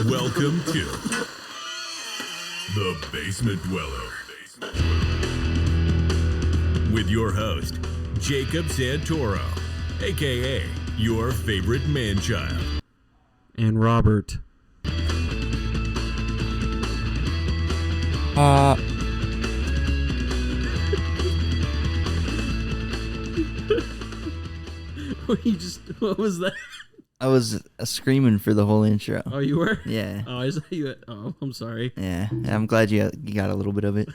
Welcome to The Basement Dweller with your host, Jacob Santoro, a.k.a. your favorite man-child. And Robert. What was that? I was screaming for the whole intro. Oh, you were? Yeah. Oh, I saw you. Oh, I'm sorry. Yeah. I'm glad you got a little bit of it.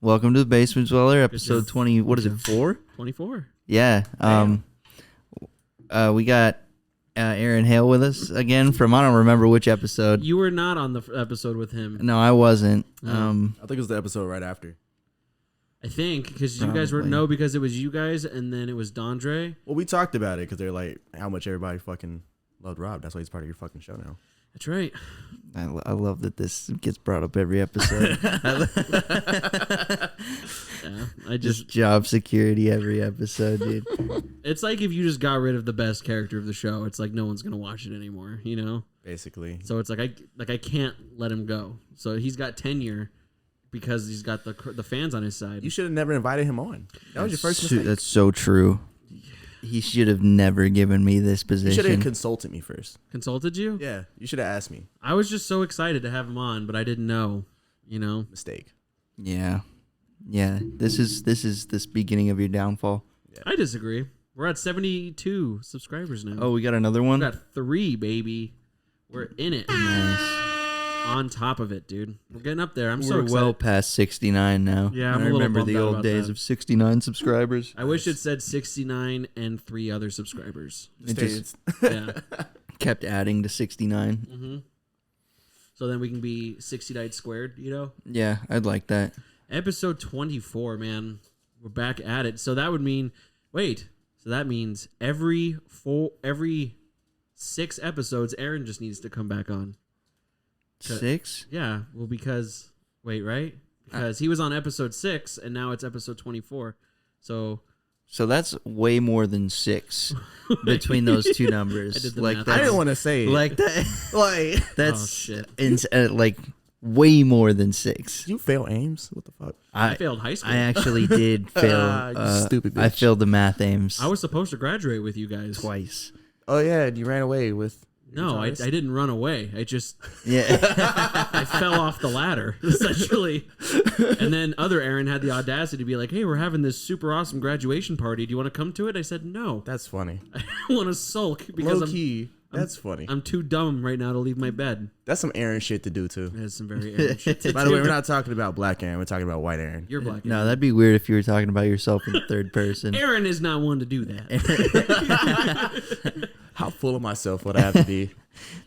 Welcome to the Basement Dweller, episode 20. What is it? 4? 24. Yeah. We got Aaron Hale with us again from I don't remember which episode. You were not on the episode with him. No, I wasn't. I think it was the episode right after. I think because you guys were because it was you guys and then it was Dondre. Well, we talked about it because they're like how much everybody fucking loved Rob. That's why he's part of your fucking show now. That's right. I love that this gets brought up every episode. Yeah, I just job security every episode, dude. It's like if you just got rid of the best character of the show, it's like no one's gonna watch it anymore, you know? Basically. So it's like I can't let him go. So he's got tenure because he's got the fans on his side. You should have never invited him on. That was your first mistake. That's so true. He should have never given me this You position. should have consulted me first. Consulted you? Yeah, you should have asked me. I was just so excited to have him on, but I didn't know, you know? Mistake. Yeah. This is this beginning of your downfall. Yeah. I disagree. We're at 72 subscribers now. Oh, we got another one? We got 3, baby. We're in it. Nice. On top of it, dude. We're getting up there. I'm so We're excited. well past 69 now. Yeah, I'm I a little remember bummed the out old about days that. of 69 subscribers. I wish it said 69 and 3 other subscribers. It just Yeah. kept adding to 69. Mm-hmm. So then we can be 69 squared, you know? Yeah, I'd like that. Episode 24, man. We're back at it. So that would mean, so that means every 6 episodes, Aaron just needs to come back on. 6? Yeah, well, because because he was on episode 6 and now it's episode 24. So that's way more than 6 between those two numbers. I did the like math. that's, I didn't want to say it. like that. Like, That's Oh, shit. like way more than 6. you fail Ames? What the fuck? I failed high school. I actually did fail. You stupid bitch. I failed the math aims. I was supposed to graduate with you guys twice. Oh, yeah, and you ran away with... No, I didn't run away. I just Yeah. I fell off the ladder essentially. And then other Aaron had the audacity to be like, "Hey, we're having this super awesome graduation party. Do you want to come to it?" I said, "No." That's funny. I want to sulk because Low key, that's funny. I'm too dumb right now to leave my bed. That's some Aaron shit to do, too. That's some very Aaron shit to By the way, do. we're not talking about black Aaron. We're talking about white Aaron. You're black. No, Aaron. that'd be weird if you were talking about yourself in the third person. Aaron is not one to do that. How full of myself would I have to be?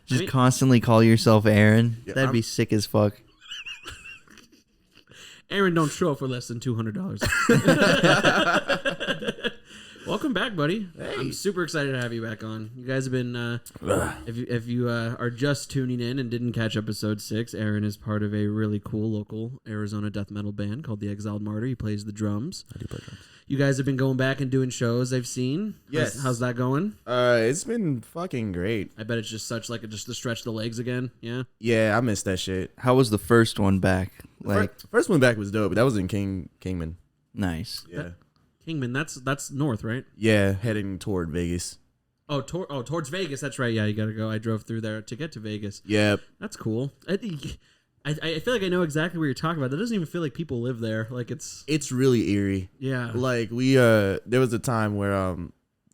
Just constantly call yourself Aaron. Yeah, That'd be sick as fuck. Aaron, don't show up for less than $200. Welcome back, buddy. Hey. I'm super excited to have you back on. You guys have been, if you are just tuning in and didn't catch episode 6, Aaron is part of a really cool local Arizona death metal band called the Exiled Martyr. He plays the drums. I do play drums. You guys have been going back and doing shows I've seen. Yes. How's that going? It's been fucking great. I bet it's just just to stretch the legs again. Yeah. Yeah, I missed that shit. How was the first one back? Like, First one back was dope, but that was in Kingman. nice. Yeah. Kingman, that's north, right? Yeah, heading toward Vegas. Oh, towards Vegas. That's right. Yeah, you got to go. I drove through there to get to Vegas. Yep. That's cool. I feel like I know exactly what you're talking about. That doesn't even feel like people live there. Like It's really eerie. yeah. Like there was a time where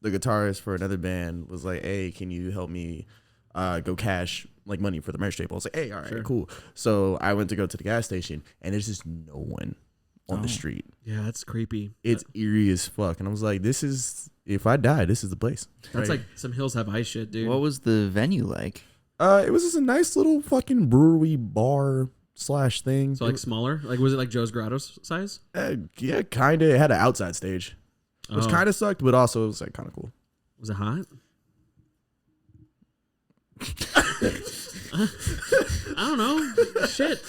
the guitarist for another band was like, "Hey, can you help me go cash like money for the merch table?" I was like, "Hey, all right, Sure. cool." So I went to go to the gas station, and there's just no one on the street. Yeah, that's creepy. It's eerie as fuck, and I was like, "This is if I die, this is the place." That's Right. like some Hills Have Eyes shit, dude. What was the venue like? It was just a nice little fucking brewery bar / thing. So like smaller? Like was it like Joe's Grotto's size? Yeah, kind of. It had an outside stage, which Oh. kind of sucked, but also it was like kind of cool. Was it hot? I don't know. Shit.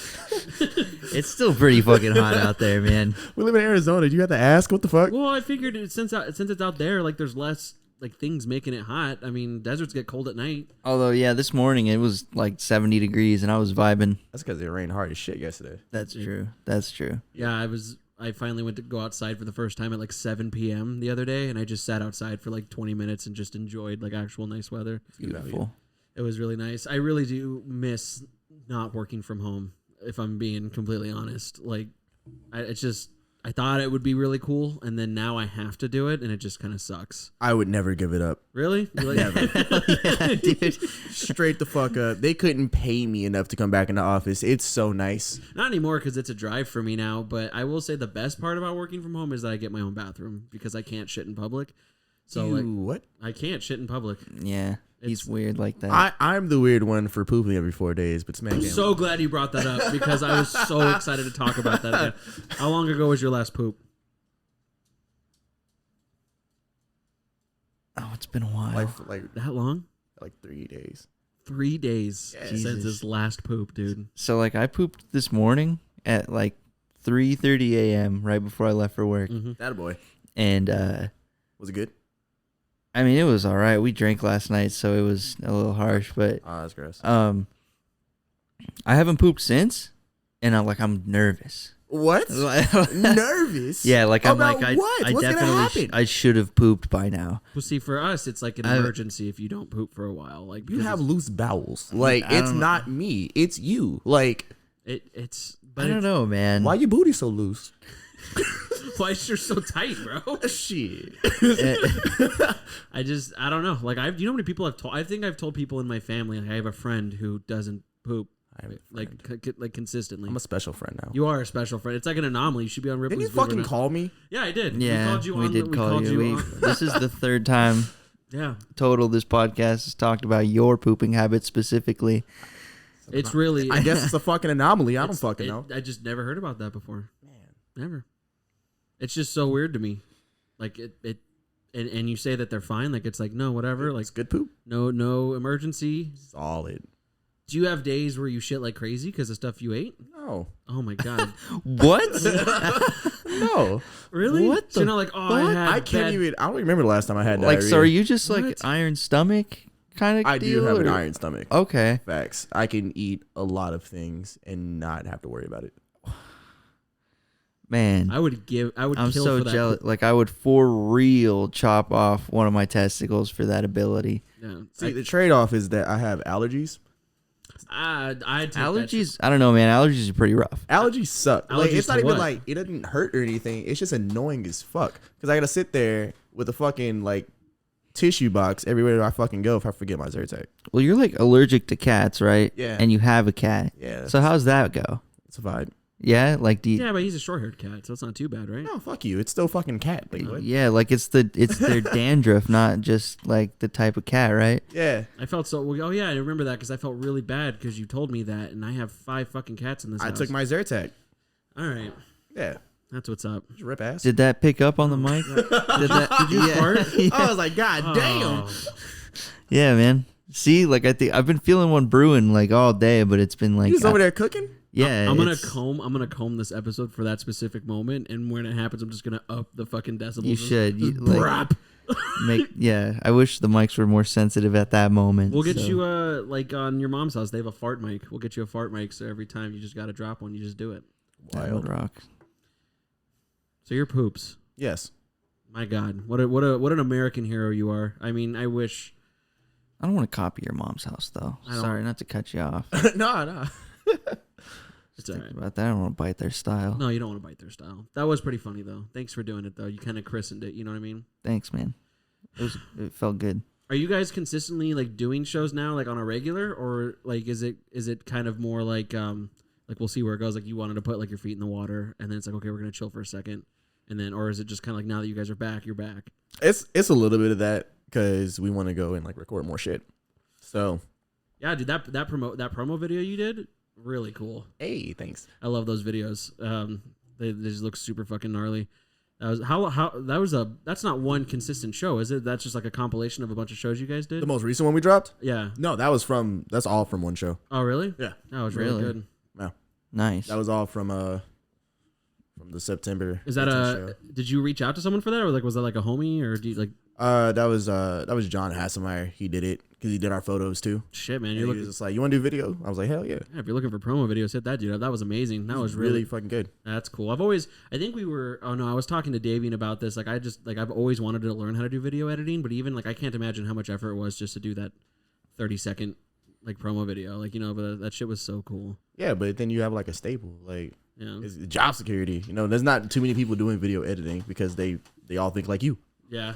It's still pretty fucking hot out there, man. We live in Arizona. You have to ask what the fuck. Well, I figured since it's out there, like there's less like things making it hot. I mean, deserts get cold at night. Although, yeah, this morning it was like 70 degrees and I was vibing. That's because it rained hard as shit yesterday. That's true. That's true. Yeah, I finally went to go outside for the first time at like 7 p.m. the other day, and I just sat outside for like 20 minutes and just enjoyed like actual nice weather. Beautiful. It was really nice. I really do miss not working from home, if I'm being completely honest. Like, I thought it would be really cool, and then now I have to do it, and it just kind of sucks. I would never give it up. Really? You like- Never. Yeah, dude. Straight the fuck up. They couldn't pay me enough to come back in the office. It's so nice. Not anymore because it's a drive for me now, but I will say the best part about working from home is that I get my own bathroom because I can't shit in public. So like, What? I can't shit in public. Yeah, he's It's- weird like that. I'm the weird one for pooping every 4 days, but Smack I'm can't. so glad you brought that up because I was so excited to talk about that again. How long ago was your last poop? Oh, it's been a while. That long? like 3 days. 3 days Yeah. since Jesus. his last poop, dude. So, like, I pooped this morning at like 3:30 a.m. right before I left for work. Mm-hmm. That a boy. And, Was it good? I mean, it was all right. We drank last night, so it was a little harsh, but Oh, that's gross. I haven't pooped since, and I'm nervous. What? Nervous? Yeah, like I'm About like what? I What's gonna definitely happen? I should have pooped by now. Well, see, for us, it's like an I- emergency if you don't poop for a while. Like You because have loose bowels. Like, I it's don't- not me. It's you. Like, it's. I But don't know, man. why your booty so loose? why is yours so tight, bro? Shit. I don't know. Like you know how many people I've told? I think I've told people in my family. Like, I have a friend who doesn't poop I have a like consistently. I'm a special friend now. You are a special friend. It's like an anomaly. You should be on Ripley's. Didn't you Believe It or fucking Not. call me? Yeah, I did. Yeah, we called you we on. did We call called you. you. This is the third time Yeah, total this podcast has talked about your pooping habits specifically. it's really. I guess it's a fucking anomaly. I don't fucking know. I just never heard about that before. Never. It's just so weird to me. Like and you say that they're fine. Like it's like no, whatever. Like It's good poop. no emergency. Solid. Do you have days where you shit like crazy because of stuff you ate? No. Oh my god. What? No. Really? What So the you're not like, oh, I had I can't bad- even. I don't remember the last time I had Like, diarrhea. so are you just like What? iron stomach kind of I deal? do have an or- iron stomach. Okay. Facts. I can eat a lot of things and not have to worry about it. Man, I would I'm kill so for that. jealous. Like, I would for real chop off one of my testicles for that ability. Yeah. See, the trade off is that I have allergies. I'd take that Allergies? I don't know, man. Allergies are pretty rough. Allergies suck. Like, Allergies it's not to even what? like it doesn't hurt or anything. It's just annoying as fuck. Because I gotta sit there with a fucking like tissue box everywhere I fucking go if I forget my Zyrtec. Well, you're like allergic to cats, right? Yeah. And you have a cat. Yeah. So how's that go? It's a vibe. Yeah, like do you, Yeah, but he's a short-haired cat, so it's not too bad, right? No, fuck you. It's still fucking cat. Like, what? yeah, like it's their dandruff, not just like the type of cat, right? Yeah. I felt so. Oh yeah, I remember that because I felt really bad because you told me that, and I have 5 fucking cats in this I house. took my Zyrtec. All right, Yeah. that's what's up. Just rip ass. Did that pick up on the mic? Did you fart? I was like, God damn. Oh. Yeah, man. See, like I think I've been feeling one brewing like all day, but it's been like He's over there cooking? yeah. I'm gonna it's- comb this episode for that specific moment, and when it happens, I'm just gonna up the fucking decibels. You should. You, Just like, brap. yeah, I wish the mics were more sensitive at that moment. We'll get so. you like on your mom's house. They have a fart mic. We'll get you a fart mic. So every time you just gotta drop one, you just do it. That would rock. So your poops. Yes. My God, what an American hero you are. I mean, I wish. I don't want to copy your mom's house though. I don't- Sorry, not to cut you off. no. It's all Think right. about that. I don't want to bite their style. No, you don't want to bite their style. That was pretty funny though. Thanks for doing it though. You kind of christened it. You know what I mean? Thanks, man. It felt good. Are you guys consistently like doing shows now, like on a regular, or like is it kind of more like we'll see where it goes? Like you wanted to put like your feet in the water, and then it's like okay, we're gonna chill for a second, and then or is it just kind of like now that you guys are back, you're back? It's a little bit of that because we want to go and like record more shit. So, Yeah, dude, that promo video you did, really cool. hey, thanks. I love those videos. They just look super fucking gnarly. That was that's not one consistent show, is it? That's just like a compilation of a bunch of shows you guys did. The most recent one we dropped? Yeah. No, that's all from one show. Oh, really? Yeah. That was really Really? good. No, Nice. that was all from the September. Is that 18th show. Did you reach out to someone for that, or like was that like a homie, or do you like? That was John Hasselmeyer. He did it because he did our photos too. Shit, man, And you're he looking. was just like, "You want to do video?" I was like, "Hell yeah!" Yeah, if you're looking for promo videos, hit that dude up. That was amazing. That was really fucking good. That's cool. I think we were. Oh no, I was talking to Davian about this. Like, I've always wanted to learn how to do video editing, but even like I can't imagine how much effort it was just to do that 30-second like promo video. Like, but that shit was so cool. Yeah, but then you have like a staple, like Yeah. it's job security. There's not too many people doing video editing because they all think like you. Yeah.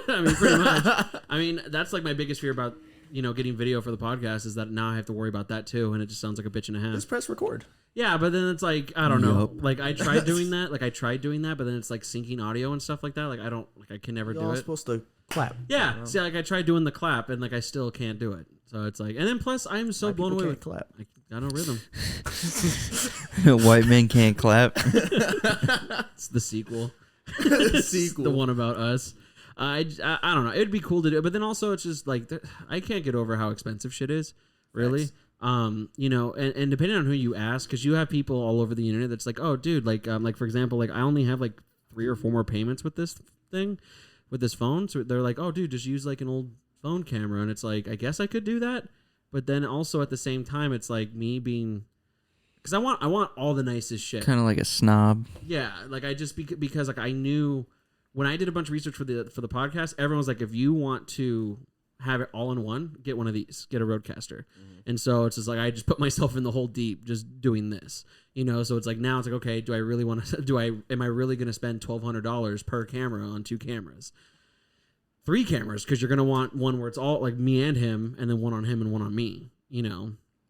I mean, pretty much. I mean, that's like my biggest fear about, getting video for the podcast is that now I have to worry about that too. And it just sounds like a bitch and a half. Just press record. Yeah. But then it's like, I don't know. Yup. Like I tried doing that. But then it's like syncing audio and stuff like that. Like I can never do You're it. supposed to clap. Yeah. See, like I tried doing the clap and like I still can't do it. So it's like, and then plus I'm so blown away with clap. I got no rhythm. White men can't clap. It's the sequel. Sequel. The one about us. I don't know. It'd be cool to do, but then also it's just like I can't get over how expensive shit is. Really. Facts. And depending on who you ask, because you have people all over the internet that's like, oh, dude, like for example, like I only have like 3 or 4 more payments with this thing, with this phone. So they're like, oh, dude, just use like an old phone camera, and it's like I guess I could do that, but then also at the same time, it's like me being. Because I want all the nicest shit. Kind of like a snob. Yeah, like I just because like I knew when I did a bunch of research for the podcast, everyone was like, if you want to have it all in one, get one of these, get a Rodecaster. And so it's just like I just put myself in the hole deep just doing this, So it's like now it's like, okay, do I really want to? Am I really going to spend $1,200 per camera on 2 cameras? 3 cameras, because you're going to want one where it's all like me and him, and then one on him and one on me.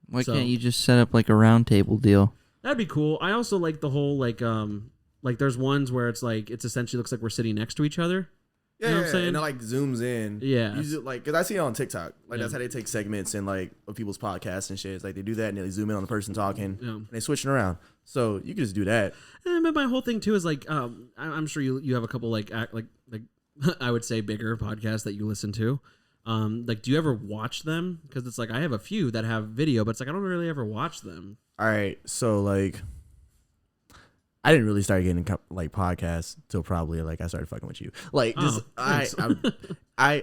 Why So- can't you just set up like a round table deal? That'd be cool. I also like the whole like there's ones where it's like it's essentially looks like we're sitting next to each other. Yeah, You know what I'm saying? and it like zooms in. Yeah. Usually, like, because I see it on TikTok. Like, Yeah. that's how they take segments and, like, of people's podcasts and shit. It's like they do that and they zoom in on the person talking Yeah. and they switching around. So you can just do that. But my whole thing too is like I'm sure you have a couple like I would say bigger podcasts that you listen to. Like, do you ever watch them? Because it's like I have a few that have video, but it's like I don't really ever watch them. All right. So, like, I didn't really start getting, like, podcasts till probably, like, I started fucking with you. Like, just, thanks.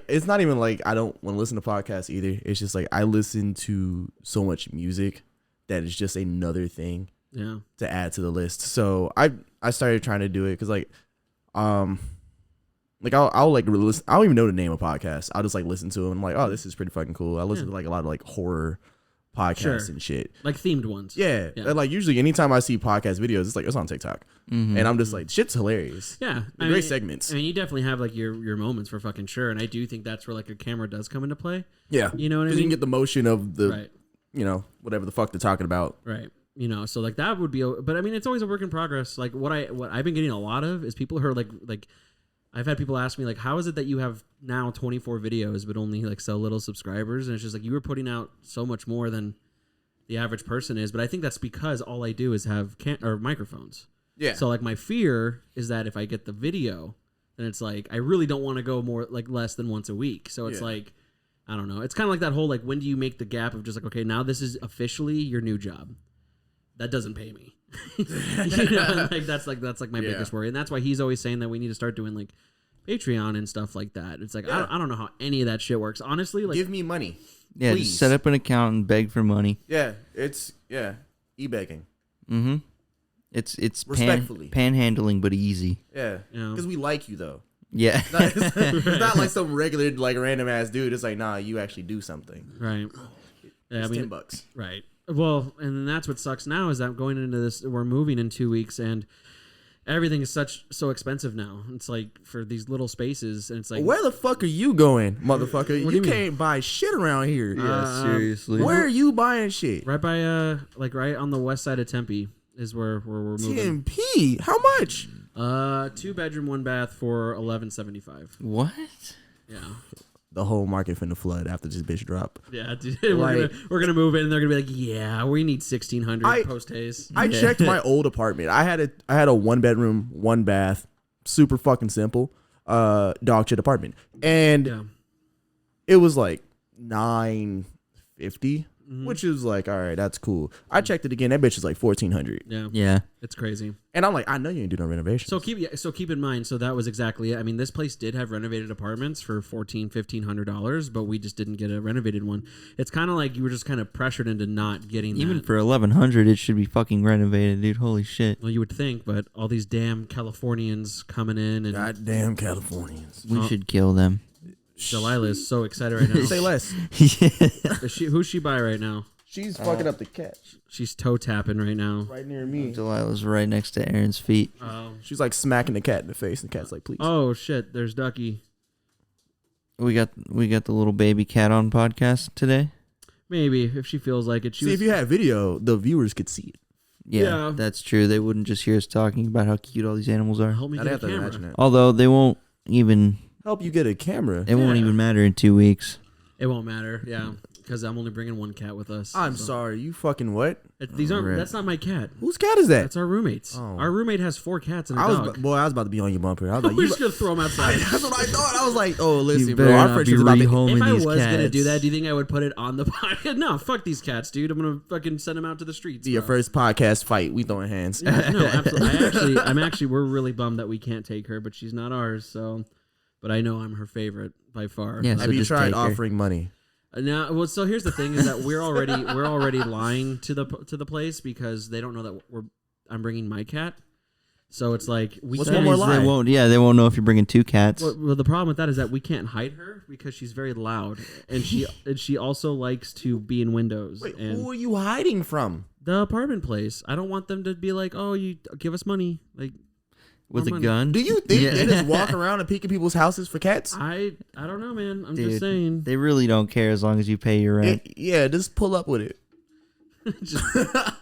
it's not even like I don't want to listen to podcasts either. It's just like I listen to so much music that it's just another thing Yeah. to add to the list. So I started trying to do it because like I'll like listen. I don't even know the name of podcasts. I'll just like listen to them. I'm like, oh, this is pretty fucking cool. I listen to like a lot of like horror podcasts and shit. Like themed ones. Yeah. Yeah. And like usually anytime I see podcast videos, it's like it's on TikTok. Mm-hmm. And I'm just like, shit's hilarious. Yeah. They're great segments. I mean, you definitely have like your moments for fucking sure, and I do think that's where like a camera does come into play. Yeah. You know what I Because mean? you can get the motion of the Right. whatever the fuck they're talking about. Right. So like that would be, but I mean, it's always a work in progress. Like what I've been getting a lot of is people who are like, I've had people ask me like, how is it that you have now 24 videos, but only like so little subscribers? And it's just like, you were putting out so much more than the average person is. But I think that's because all I do is have microphones. Yeah. So like my fear is that if I get the video, then it's like, I really don't want to go more like less than once a week. So it's like, I don't know. It's kind of like that whole, like, when do you make the gap of just like, okay, now this is officially your new job. That doesn't pay me. Like that's my biggest worry. And that's why he's always saying that we need to start doing like Patreon and stuff like that. It's like, I don't know how any of that shit works. Honestly, like, Give me money. Yeah, Please. just set up an account and beg for money. Yeah. It's e-begging. Mm-hmm. It's Respectfully. panhandling, but easy. Yeah. Yeah. Because we like you though. Yeah. It's not like some regular, like random ass dude. It's like, nah, you actually do something. right. Yeah, It's $10. Right. Well, and that's what sucks now is that going into this, we're moving in 2 weeks and everything is so expensive now. It's like for these little spaces, and it's like, Where the fuck are you going, motherfucker? What do you mean? Can't buy shit around here. Seriously. Where are you buying shit? right by like right on the west side of Tempe is where we're moving. TMP. How much? 2 bedroom, 1 bath for $11.75. What? Yeah. The whole market finna flood after this bitch drop. Yeah, dude. Like- we're gonna move in and they're gonna be like, yeah, we need 1,600 I- post haze. I checked my old apartment. I had a 1 bedroom, 1 bath, super fucking simple, dog shit apartment, and Yeah. it was like $950 which is like, all right, that's cool. I checked it again. That bitch is like $1,400. Yeah. Yeah. It's crazy. And I'm like, I know you didn't do no renovations. So keep in mind. So that was exactly it. I mean, this place did have renovated apartments for $1,500, but we just didn't get a renovated one. It's kind of like you were just kind of pressured into not getting Even that. for $1,100, it should be fucking renovated, dude. Holy shit. Well, you would think, but all these damn Californians coming in and Goddamn Californians. We should kill them. Delilah is so excited right now. Say less. Yeah. Who's she by right now? She's fucking up the cat She's toe tapping right now. right near me. Delilah's right next to Aaron's feet. She's like smacking the cat in the face, and the cat's like, please. Oh shit! There's Ducky. We got the little baby cat on podcast today. Maybe if she feels like it. See, if you had video, the viewers could see it. Yeah, that's true. They wouldn't just hear us talking about how cute all these animals are. help me I'd get a have to camera. imagine that. Although they won't even. Help you get a camera. It won't even matter in 2 weeks. It won't matter. Yeah, because I'm only bringing one cat with us. I'm so. sorry, you fucking what? These aren't. Right. That's not my cat. Whose cat is that? That's our roommate's. Oh. Our roommate has 4 cats and a I dog. was about to be on your bumper. I was like, We're you, just gonna throw them outside. that's what I thought. I was like, oh, listen, You bro, better our not friendship's be about to. rehoming If I these was gonna cats. do that, do you think I would put it on the podcast? No, fuck these cats, dude. I'm gonna fucking send them out to the streets. Be your bro. first podcast fight. We throwing hands. Yeah, no, absolutely. I'm actually, we're really bummed that we can't take her, but she's not ours. So, but I know I'm her favorite by far. Yeah, Have so you just tried take her. offering money? Now, well, so here's the thing: is that we're already lying to the place because they don't know that I'm bringing my cat. So it's like What's That one more means lie? They won't know if you're bringing 2 cats. Well, the problem with that is that we can't hide her because she's very loud, and she also likes to be in windows. Wait, and who are you hiding from? the apartment place. I don't want them to be like, "Oh, you give us money." Like With more a money. gun? Do you think Yeah. they just walk around and peek at people's houses for cats? I don't know, man. I'm Dude, just saying. They really don't care as long as you pay your rent. Yeah, just pull up with it. Just, this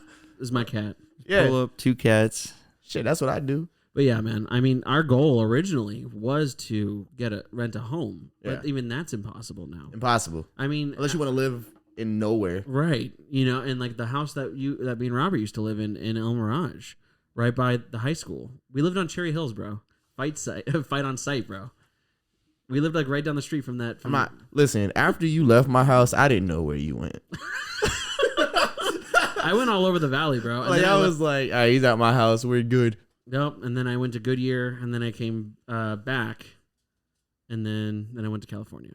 is my cat. Yeah, Pull up 2 cats. shit, that's what I do. But yeah, man. I mean, our goal originally was to rent a home, but Yeah. even that's impossible now. Impossible. I mean, Unless you want to live in nowhere. right? You know, and like the house that me and Robert used to live in El Mirage, right by the high school. We lived on Cherry Hills, bro. Fight on site, bro. We lived like right down the street from that. I'm not. Listen, after you left my house, I didn't know where you went. I went all over the valley, bro. And Like then I was like, all right, he's at my house. We're good. nope. And then I went to Goodyear, and then I came back, and then I went to California.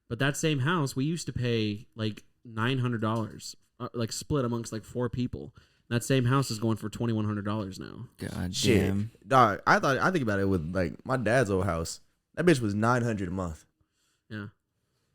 But that same house, we used to pay like $900, like split amongst like 4 people. That same house is going for $2,100 now. God Shit, damn. dog. I think about it with like my dad's old house. That bitch was $900 a month. Yeah,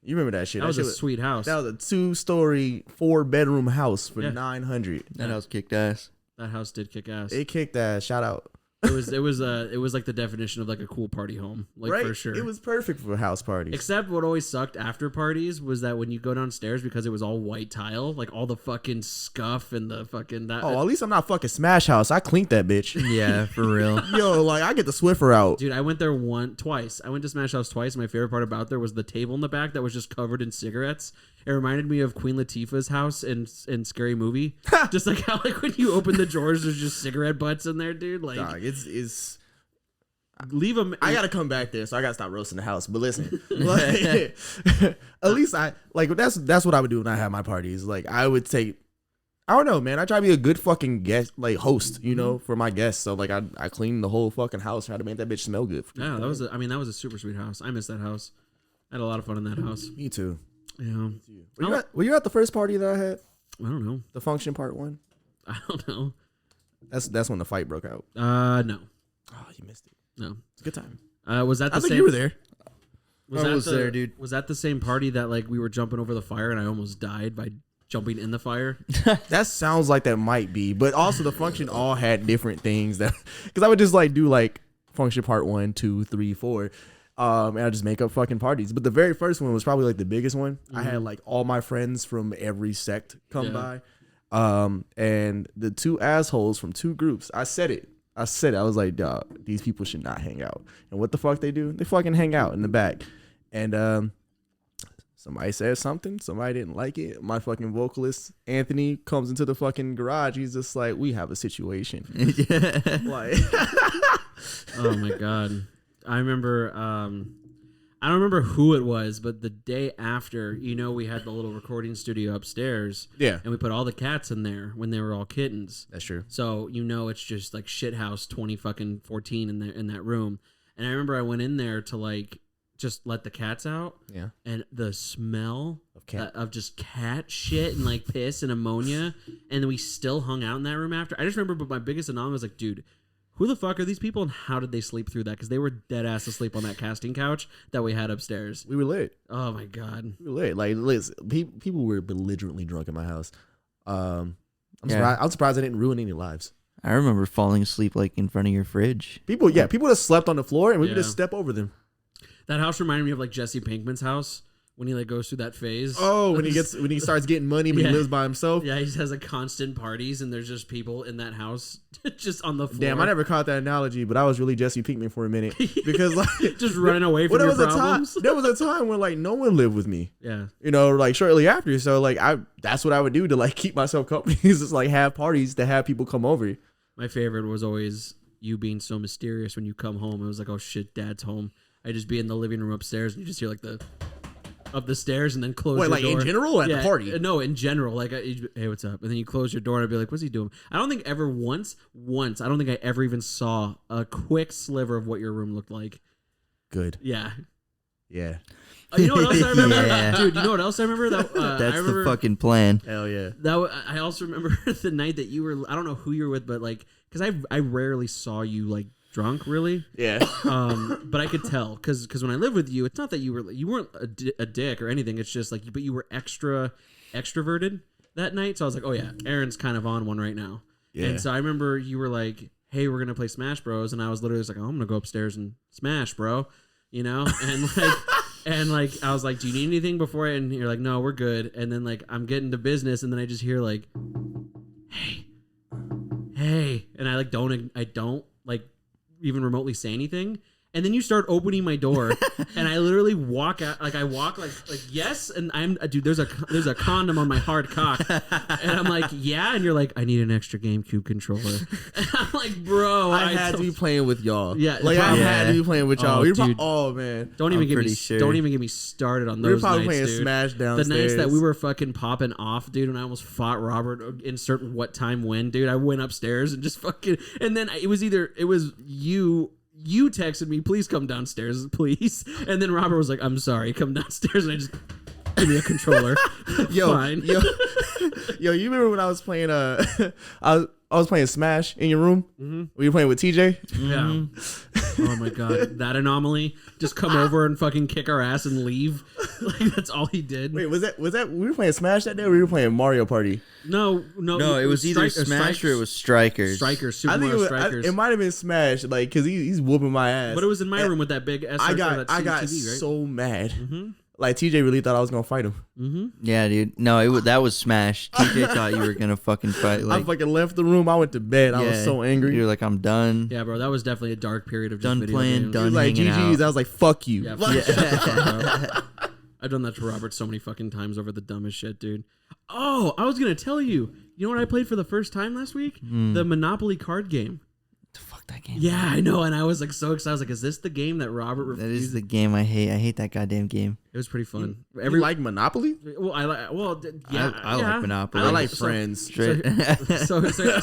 You remember that shit? that was shit a sweet house. That was a 2-story, 4-bedroom house for Yeah. $900. That house kicked ass. That house did kick ass. It kicked ass. Shout out. It was like the definition of like a cool party home, like right? for sure. It was perfect for house parties. Except what always sucked after parties was that when you go downstairs, because it was all white tile, like all the fucking scuff and the fucking that. Oh, at least I'm not fucking Smash House. I cleaned that bitch. Yeah, for real. Yo, like I get the Swiffer out. Dude, I went there twice. I went to Smash House twice. My favorite part about there was the table in the back that was just covered in cigarettes. It reminded me of Queen Latifah's house in Scary Movie. Just like how like when you open the drawers, there's just cigarette butts in there, dude. Like Dog, it's. leave them. I gotta come back there, so I gotta stop roasting the house. But listen, like, at least I like that's what I would do when I have my parties. Like I would take. I don't know, man. I try to be a good fucking guest, like host, you know, for my guests. So like I clean the whole fucking house, try to make that bitch smell good. Yeah, that was a super sweet house. I miss that house. I had a lot of fun in that house. Me too. Yeah. Were you at the first party that I had? I don't know. The function part 1? I don't know. That's when the fight broke out. No. Oh, you missed it. No. It's a good time. Was that the I think same? you were there. Was I that was there, dude. Was that the same party that like we were jumping over the fire and I almost died by jumping in the fire? That sounds like that might be, but also the function all had different things that because I would just like do like function part 1, 2, 3, 4. And I just make up fucking parties. But the very first one was probably like the biggest one. I had like all my friends from every sect come by. And the 2 assholes from 2 groups. I said it. I was like, dog, these people should not hang out. And what the fuck they do? They fucking hang out in the back. And somebody said something. Somebody didn't like it. My fucking vocalist, Anthony, comes into the fucking garage. He's just like, we have a situation. Like, Oh my god. I remember I don't remember who it was, but the day after, we had the little recording studio upstairs. Yeah. And we put all the cats in there when they were all kittens. That's true. So, it's just like shithouse 2014 in that room. And I remember I went in there to like just let the cats out. Yeah. And the smell of just cat shit and like piss and ammonia. And we still hung out in that room after. I just remember, but my biggest anomaly was like, dude, who the fuck are these people and how did they sleep through that? Because they were dead ass asleep on that casting couch that we had upstairs. We were lit. Oh my God. We were lit. Like, listen, people were belligerently drunk in my house. I'm surprised I didn't ruin any lives. I remember falling asleep like in front of your fridge. People just slept on the floor and we would just step over them. That house reminded me of like Jesse Pinkman's house when he like goes through that phase. Oh, when he starts getting money, but he lives by himself. Yeah, he just has like constant parties and there's just people in that house just on the floor. Damn, I never caught that analogy, but I was really Jesse Pinkman for a minute because like just running away from your problems. There was a time when like no one lived with me. Yeah, like shortly after. So like that's what I would do to like keep myself company. Is just like have parties to have people come over. My favorite was always you being so mysterious when you come home. It was like, oh shit, Dad's home. I'd just be in the living room upstairs and you just hear like up the stairs and then close your door. Wait, like in general or at the party? No, in general. Like, hey, what's up? And then you close your door and I'd be like, what's he doing? I don't think ever once, I don't think I ever even saw a quick sliver of what your room looked like. Good. Yeah. Yeah. You know what else I remember? Yeah. Dude, you know what else I remember? That's I remember, the fucking plan. Hell yeah. I also remember the night that you were, I don't know who you were with, but like, because I rarely saw you like drunk, really. Yeah. But I could tell because when I lived with you, it's not that you weren't a dick or anything. It's just like, but you were extroverted that night. So I was like, oh yeah, Aaron's kind of on one right now. Yeah. And so I remember you were like, hey, we're gonna play Smash Bros. And I was literally just like, oh, I'm gonna go upstairs and smash, bro. And like I was like, do you need anything before? And you're like, no, we're good. And then like I'm getting to business, and then I just hear like, hey, and I don't like even remotely say anything. And then you start opening my door, and I literally walk out. Like I walk like yes, and I'm dude. There's a condom on my hard cock, and I'm like yeah, and you're like I need an extra GameCube controller. And I'm like bro, I had to be playing with y'all. Yeah, like I had to be playing with y'all. Oh, dude. Man, don't even get me started on those. We were probably nights, playing dude. Smash downstairs. The nights that we were fucking popping off, dude, and I almost fought Robert. Insert what time when, dude. I went upstairs and just fucking, and then it was you. You texted me, please come downstairs, please. And then Robert was like, I'm sorry, come downstairs. And I just, give me a controller. Fine. Yo, you remember when I was playing, I was playing Smash in your room? Mm-hmm. Were you playing with TJ? Yeah. Oh my God. That anomaly. Just come over and fucking kick our ass and leave. Like, that's all he did. Wait, was that, we were playing Smash that day or we were playing Mario Party? No, it was either Smash or it was Strikers. Super Mario Strikers. It might have been Smash, like, because he's whooping my ass. But it was in my room with that big SR. I got TV, right? so mad. Mm-hmm. Like, TJ really thought I was going to fight him. Mm-hmm. Yeah, dude. No, that was Smash. TJ thought you were going to fucking fight. Like, I fucking left the room. I went to bed. I was so angry. You're like, I'm done. Yeah, bro. That was definitely a dark period of just done video playing, games. done like, hanging GG's. out. I was like, fuck you. Yeah, I've done that to Robert so many fucking times over the dumbest shit, dude. Oh, I was going to tell you. You know what I played for the first time last week? The Monopoly card game. Fuck that game. Yeah, I know. And I was like so excited. I was like, is this the game that Robert refused? That is the game I hate. I hate that goddamn game. It was pretty fun. You like Monopoly? Well, I like Monopoly. I like Friends. So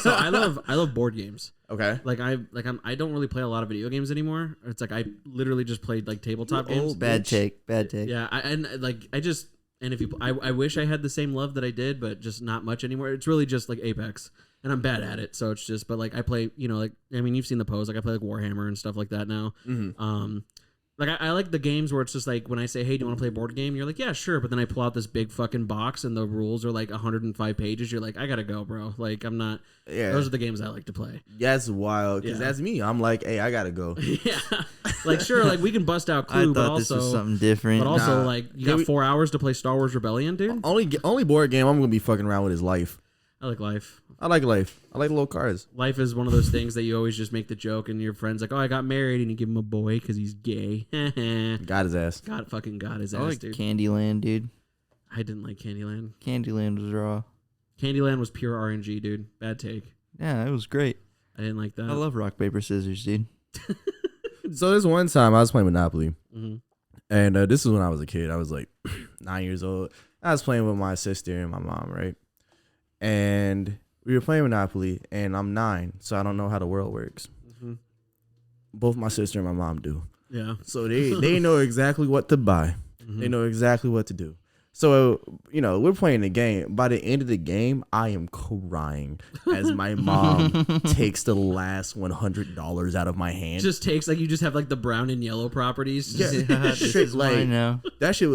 I love board games. Okay. Like I don't really play a lot of video games anymore. It's like I literally just played like tabletop games. Bad take. Yeah, I wish I had the same love that I did, but just not much anymore. It's really just like Apex, and I'm bad at it. So it's just, but like I play, like I mean, you've seen the pose. Like I play like Warhammer and stuff like that now. Mm-hmm. Like I like the games where it's just like when I say, hey, do you want to play a board game? You're like, yeah, sure. But then I pull out this big fucking box and the rules are like 105 pages. You're like, I gotta go, bro. Like I'm not. Yeah. Those are the games I like to play. That's wild because that's me. I'm like, hey, I gotta go. Yeah. Like sure, like we can bust out Clue, but also this was something different. But also like you got 4 hours to play Star Wars Rebellion, dude. Only board game I'm gonna be fucking around with is Life. I like Life. I like Life. I like little cards. Life is one of those things that you always just make the joke, and your friend's like, "Oh, I got married," and you give him a boy because he's gay. Got his ass. Got his I ass, like dude. Candyland, dude. I didn't like Candyland. Candyland was raw. Candyland was pure RNG, dude. Bad take. Yeah, it was great. I didn't like that. I love rock paper scissors, dude. So this one time I was playing Monopoly, And this is when I was a kid. I was like 9 years old. I was playing with my sister and my mom, right? And we were playing Monopoly, and I'm 9, so I don't know how the world works. Mm-hmm. Both my sister and my mom do. Yeah. So they know exactly what to buy. Mm-hmm. They know exactly what to do. So, we're playing the game. By the end of the game, I am crying as my mom takes the last $100 out of my hand. Just takes you just have the brown and yellow properties. Yeah, This is mine now. that shit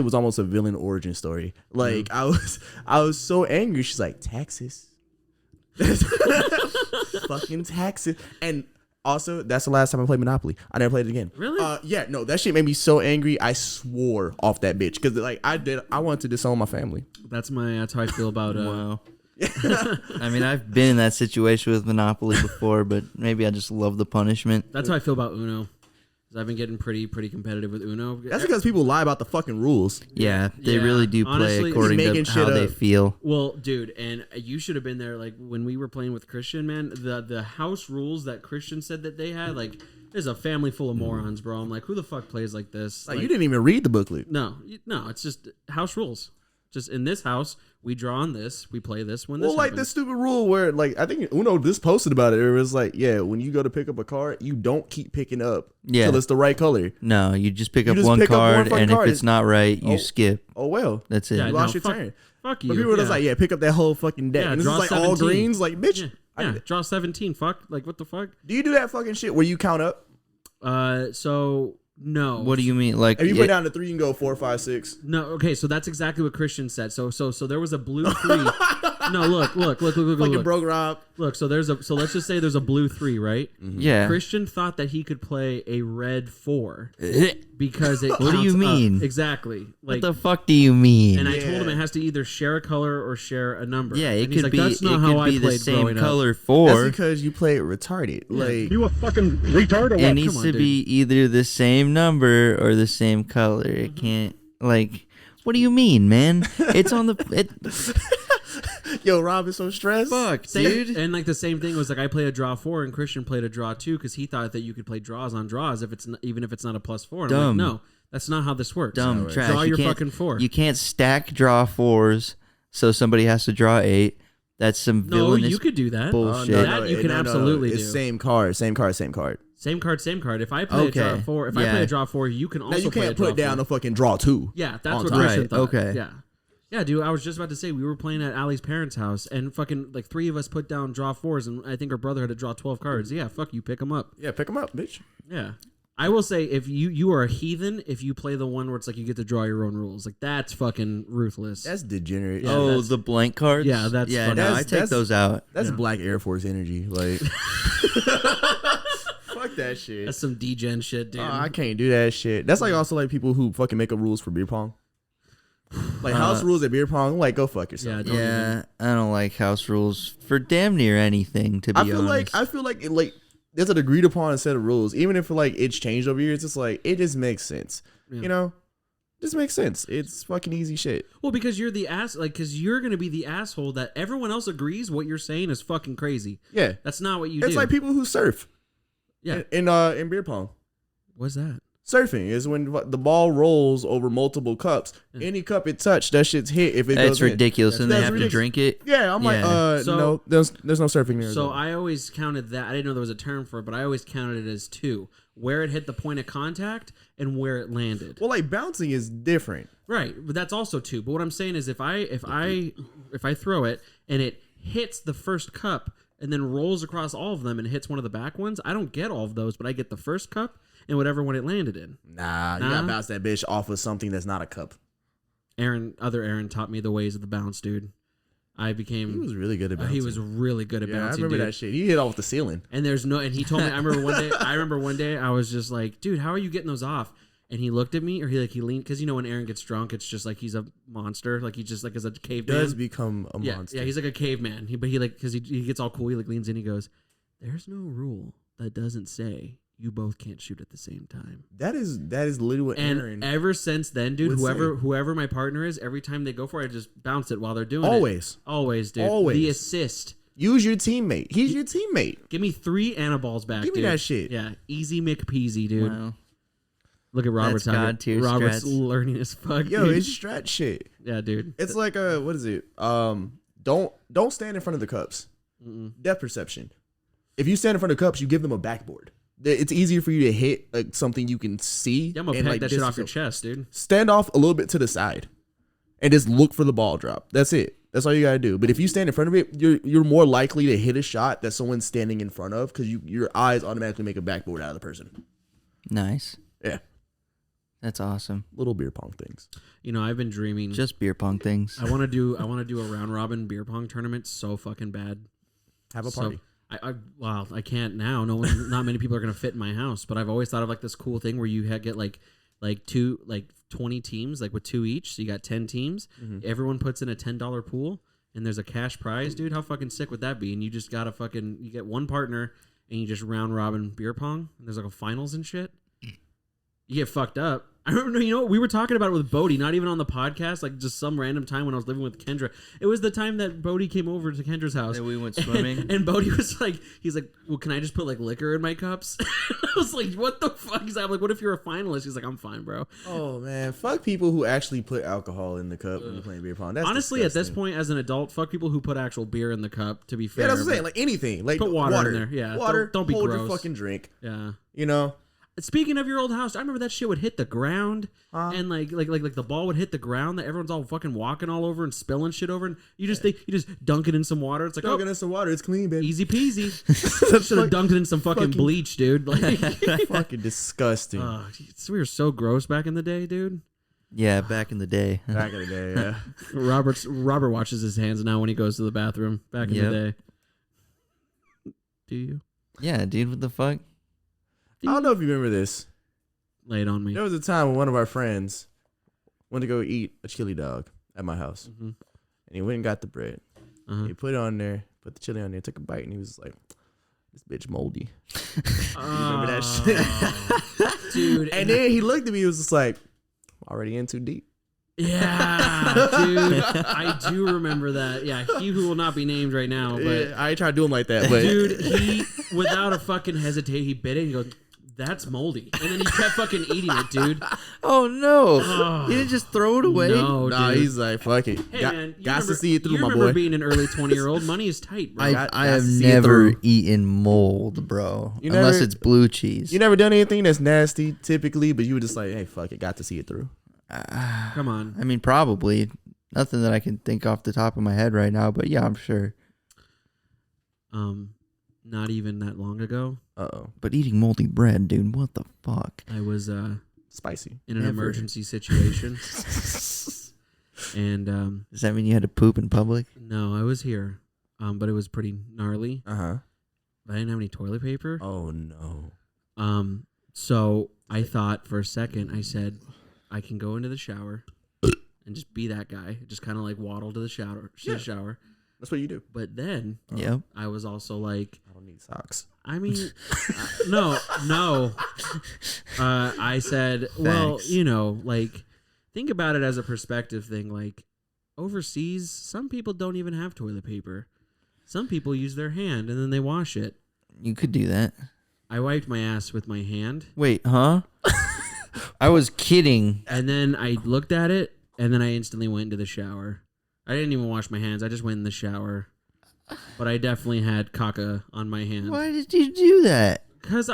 was almost a villain origin story. Like I was so angry. She's like, taxes. Fucking taxes. And also, that's the last time I played Monopoly. I never played it again. Really? Yeah, no, that shit made me so angry. I swore off that bitch because I wanted to disown my family. That's how I feel about Wow. I mean, I've been in that situation with Monopoly before, but maybe I just love the punishment. That's how I feel about Uno. 'Cause I've been getting pretty competitive with Uno. That's because people lie about the fucking rules. Yeah, they Yeah, really do play honestly, according making to shit how they up. feel. Well, dude, and you should have been there. When we were playing with Christian, man, the house rules that Christian said that they had, there's a family full of morons, bro. I'm like, who the fuck plays like this? Like, you didn't even read the booklet. No, it's just house rules. Just in this house, we draw on this, we play this when this Well, happens. this stupid rule where, I think Uno just posted about it. It was like, yeah, when you go to pick up a card, you don't keep picking up till it's the right color. No, you just pick You up just one pick up one card, fucking and card. if it's not right, you Oh. skip. Oh, well. That's it. Yeah, You lost your fuck, turn. fuck you. But people were just yeah. like, yeah, pick up that whole fucking deck. Yeah, And this is draw all 17. greens. Like, bitch. Yeah, draw 17. Fuck. What the fuck? Do you do that fucking shit where you count up? So no. What do you mean? Like, If you put down to 3, you can go 4, 5, 6. No, okay, so that's exactly what Christian said. So there was a blue 3. No, look. Fucking broke Rob. Look, so let's just say there's a blue 3, right? yeah. Christian thought that he could play a red 4 because it What do you counts up. mean? Exactly. What the fuck do you mean? And I told him it has to either share a color or share a number. yeah, it And he's could like, be. That's not It how could I be the played same growing up." color That's for. because you play it retarded. Like, You a fucking retard or It what? needs Come to on, be either the same number or the same color. It can't what do you mean, man? It's on the yo, Rob is so stressed. fuck, Same- dude. And the same thing was I played a draw 4 and Christian played a draw 2 because he thought that you could play draws on draws even if it's not a +4. And I'm Dumb. like, no, that's not how this works. Dumb trash. Draw You your can't- fucking 4. You can't stack draw 4s, so somebody has to draw 8. That's some No, villainous you could do that. bullshit. That you can absolutely It's do. same card. Same card. If I play a draw Okay. 4, if Yeah. I play a draw 4, you can also Now you play a can't draw put down 4. a fucking draw 2. Yeah, that's on what top. Christian Right, thought. okay. Yeah. Yeah, dude, I was just about to say we were playing at Allie's parents' house and fucking 3 of us put down draw 4s and I think her brother had to draw 12 cards. Yeah, fuck you, pick them up. Yeah, pick them up, bitch. Yeah. I will say if you are a heathen if you play the one where it's you get to draw your own rules. That's fucking ruthless. That's degenerate. Yeah, Oh, that's- the blank cards? Yeah, that's Yeah, funny. no, That's- I take that's- those out. That's Yeah. Black Air Force energy. Like, fuck that shit. That's some degen shit, dude. I can't do that shit. That's also people who fucking make up rules for beer pong. Like house rules at beer pong. Like, go fuck yourself. Yeah, don't Yeah, I don't like house rules for damn near anything, to be I feel honest. like there's an agreed upon set of rules. Even if it's changed over years, it's it just makes sense. Yeah. You know? Just makes sense. It's fucking easy shit. Well, because you're the ass, because you're gonna be the asshole that everyone else agrees what you're saying is fucking crazy. Yeah. That's not what you It's do. like people who surf. Yeah. In beer pong. What's that? Surfing is when the ball rolls over multiple cups. Any cup it touched, that shit's hit if it That's goes in. ridiculous, and they That's have ridiculous. to drink it. Yeah, I'm Yeah. So- no, there's no surfing there. So I always counted that. I didn't know there was a term for it, but I always counted it as 2: where it hit the point of contact and where it landed. well, bouncing is different. Right, but that's also 2. But what I'm saying is, if I throw it and it hits the first cup and then rolls across all of them and hits one of the back ones, I don't get all of those, but I get the first cup and whatever one it landed in. Nah, you gotta bounce that bitch off of something that's not a cup. Other Aaron taught me the ways of the bounce, dude. I became. He was really good at bouncing. He was really good at Yeah, I bouncing. remember dude. that shit. He hit off the ceiling. And and he told me. I remember one day. I was just like, dude, how are you getting those off? And he looked at me, or he leaned, because when Aaron gets drunk, it's just he's a monster. He just is a caveman. Does become a monster. Yeah, he's like a caveman. Because he gets all cool. He leans in. He goes, "There's no rule that doesn't say you both can't shoot at the same time." That is literally what And Aaron. ever since then, dude, would whoever my partner is, every time they go for it, I just bounce it while they're doing Always. it. Always, dude. Always. The assist. Use your teammate. He's your teammate. Give me 3 Anaballs back, Give me dude. that shit. Yeah, easy McPeasy, dude. Wow. Look at Robert's That's how God tier Robert's strats. learning as fuck. Yo, dude. it's strat shit. Yeah, dude. It's like what is it? Don't stand in front of the cups. Depth perception. If you stand in front of cups, you give them a backboard. It's easier for you to hit like something you can see. Yeah, I'm gonna and, peck like, that shit off your distance. chest, dude. Stand off a little bit to the side, and just look for the ball drop. That's it. That's all you gotta do. But if you stand in front of it, you're more likely to hit a shot that someone's standing in front of because your eyes automatically make a backboard out of the person. Nice. Yeah, That's awesome. little beer pong things. You know, I've been dreaming. Just beer pong things. I want to do a round robin beer pong tournament so fucking bad. Have a So- party. I can't now. Not many people are gonna fit in my house. But I've always thought of like this cool thing where you get like 20 teams, like with 2 each. So you got 10 teams. Everyone puts in a $10 pool, and there's a cash prize, dude. How fucking sick would that be? And you just gotta you get one partner, and you just round robin beer pong. And there's like a finals and shit. You get fucked up. I remember, we were talking about it with Bodie, not even on the podcast, like just some random time when I was living with Kendra. It was the time that Bodie came over to Kendra's house. And we went swimming. And Bodie was like, he's like, well, can I just put like liquor in my cups? I was like, what the fuck? He's like, what if you're a finalist? He's like, I'm fine, bro. Oh man, fuck people who actually put alcohol in the cup when you're playing beer pong. That's Honestly, disgusting. at this point, as an adult, fuck people who put actual beer in the cup, to be fair. Yeah, that's what I'm but- saying. Like anything, like Put water in there, yeah. water. Don't be hold gross. your fucking drink. Yeah. You know. Speaking of your old house, I remember that shit would hit the ground, and like the ball would hit the ground that everyone's all fucking walking all over and spilling shit over, and you just dunk it in some water. It's like, Dunk it in some water. It's clean, baby. easy peasy. Should have dunked it in some fucking bleach, dude. Like, Fucking disgusting. we were so gross back in the day, dude. Yeah, back in the day. Back in the day, yeah. Robert washes his hands now when he goes to the bathroom. Back in the day. Do you? Yeah, dude, what the fuck? I don't know if you remember this. Lay it on me. There was a time when one of our friends went to go eat a chili dog at my house, and he went and got the bread. He put it on there, put the chili on there, took a bite, and he was like, "This bitch moldy." Remember that shit, dude? And then he looked at me. He was just like, "Already in too deep." Yeah, dude. I do remember that. Yeah, he who will not be named right now, but Yeah, I ain't trying to do him like that, but dude, he without a fucking hesitate, he bit it. And he goes, "That's moldy," and then he kept fucking eating it, dude. Oh, no. Oh. You didn't just throw it away? No, nah, dude. he's like, "Fuck it." Hey got man, you got to remember- see it through, you my remember boy. being an early 20-year-old. Money is tight, bro. I got have to see it never through. eaten mold, bro. You Unless never- it's blue cheese. You never done anything that's nasty, typically, but you were just like, "Hey, fuck it." Got to see it through. Come on. I mean, probably. Nothing that I can think off the top of my head right now, but yeah, I'm sure. Not even that long ago, Uh-oh. But eating moldy bread, dude, what the fuck? I was Spicy. in an Never. emergency situation, and Does that mean you had to poop in public? no, I was here, but it was pretty gnarly. Uh-huh. I didn't have any toilet paper. Oh, no. So I thought for a second, I said, I can go into the shower and just be that guy, just kind of like waddle to the shower. That's what you do. But then Yep. I was also like, I don't need socks. I mean, no. I said, well, Thanks. like, think about it as a perspective thing. Like, overseas, some people don't even have toilet paper. Some people use their hand and then they wash it. You could do that. I wiped my ass with my hand, Wait, huh? I was kidding. and then I looked at it, and then I instantly went into the shower. I didn't even wash my hands. I just went in the shower. But I definitely had caca on my hand. Why did you do that? Because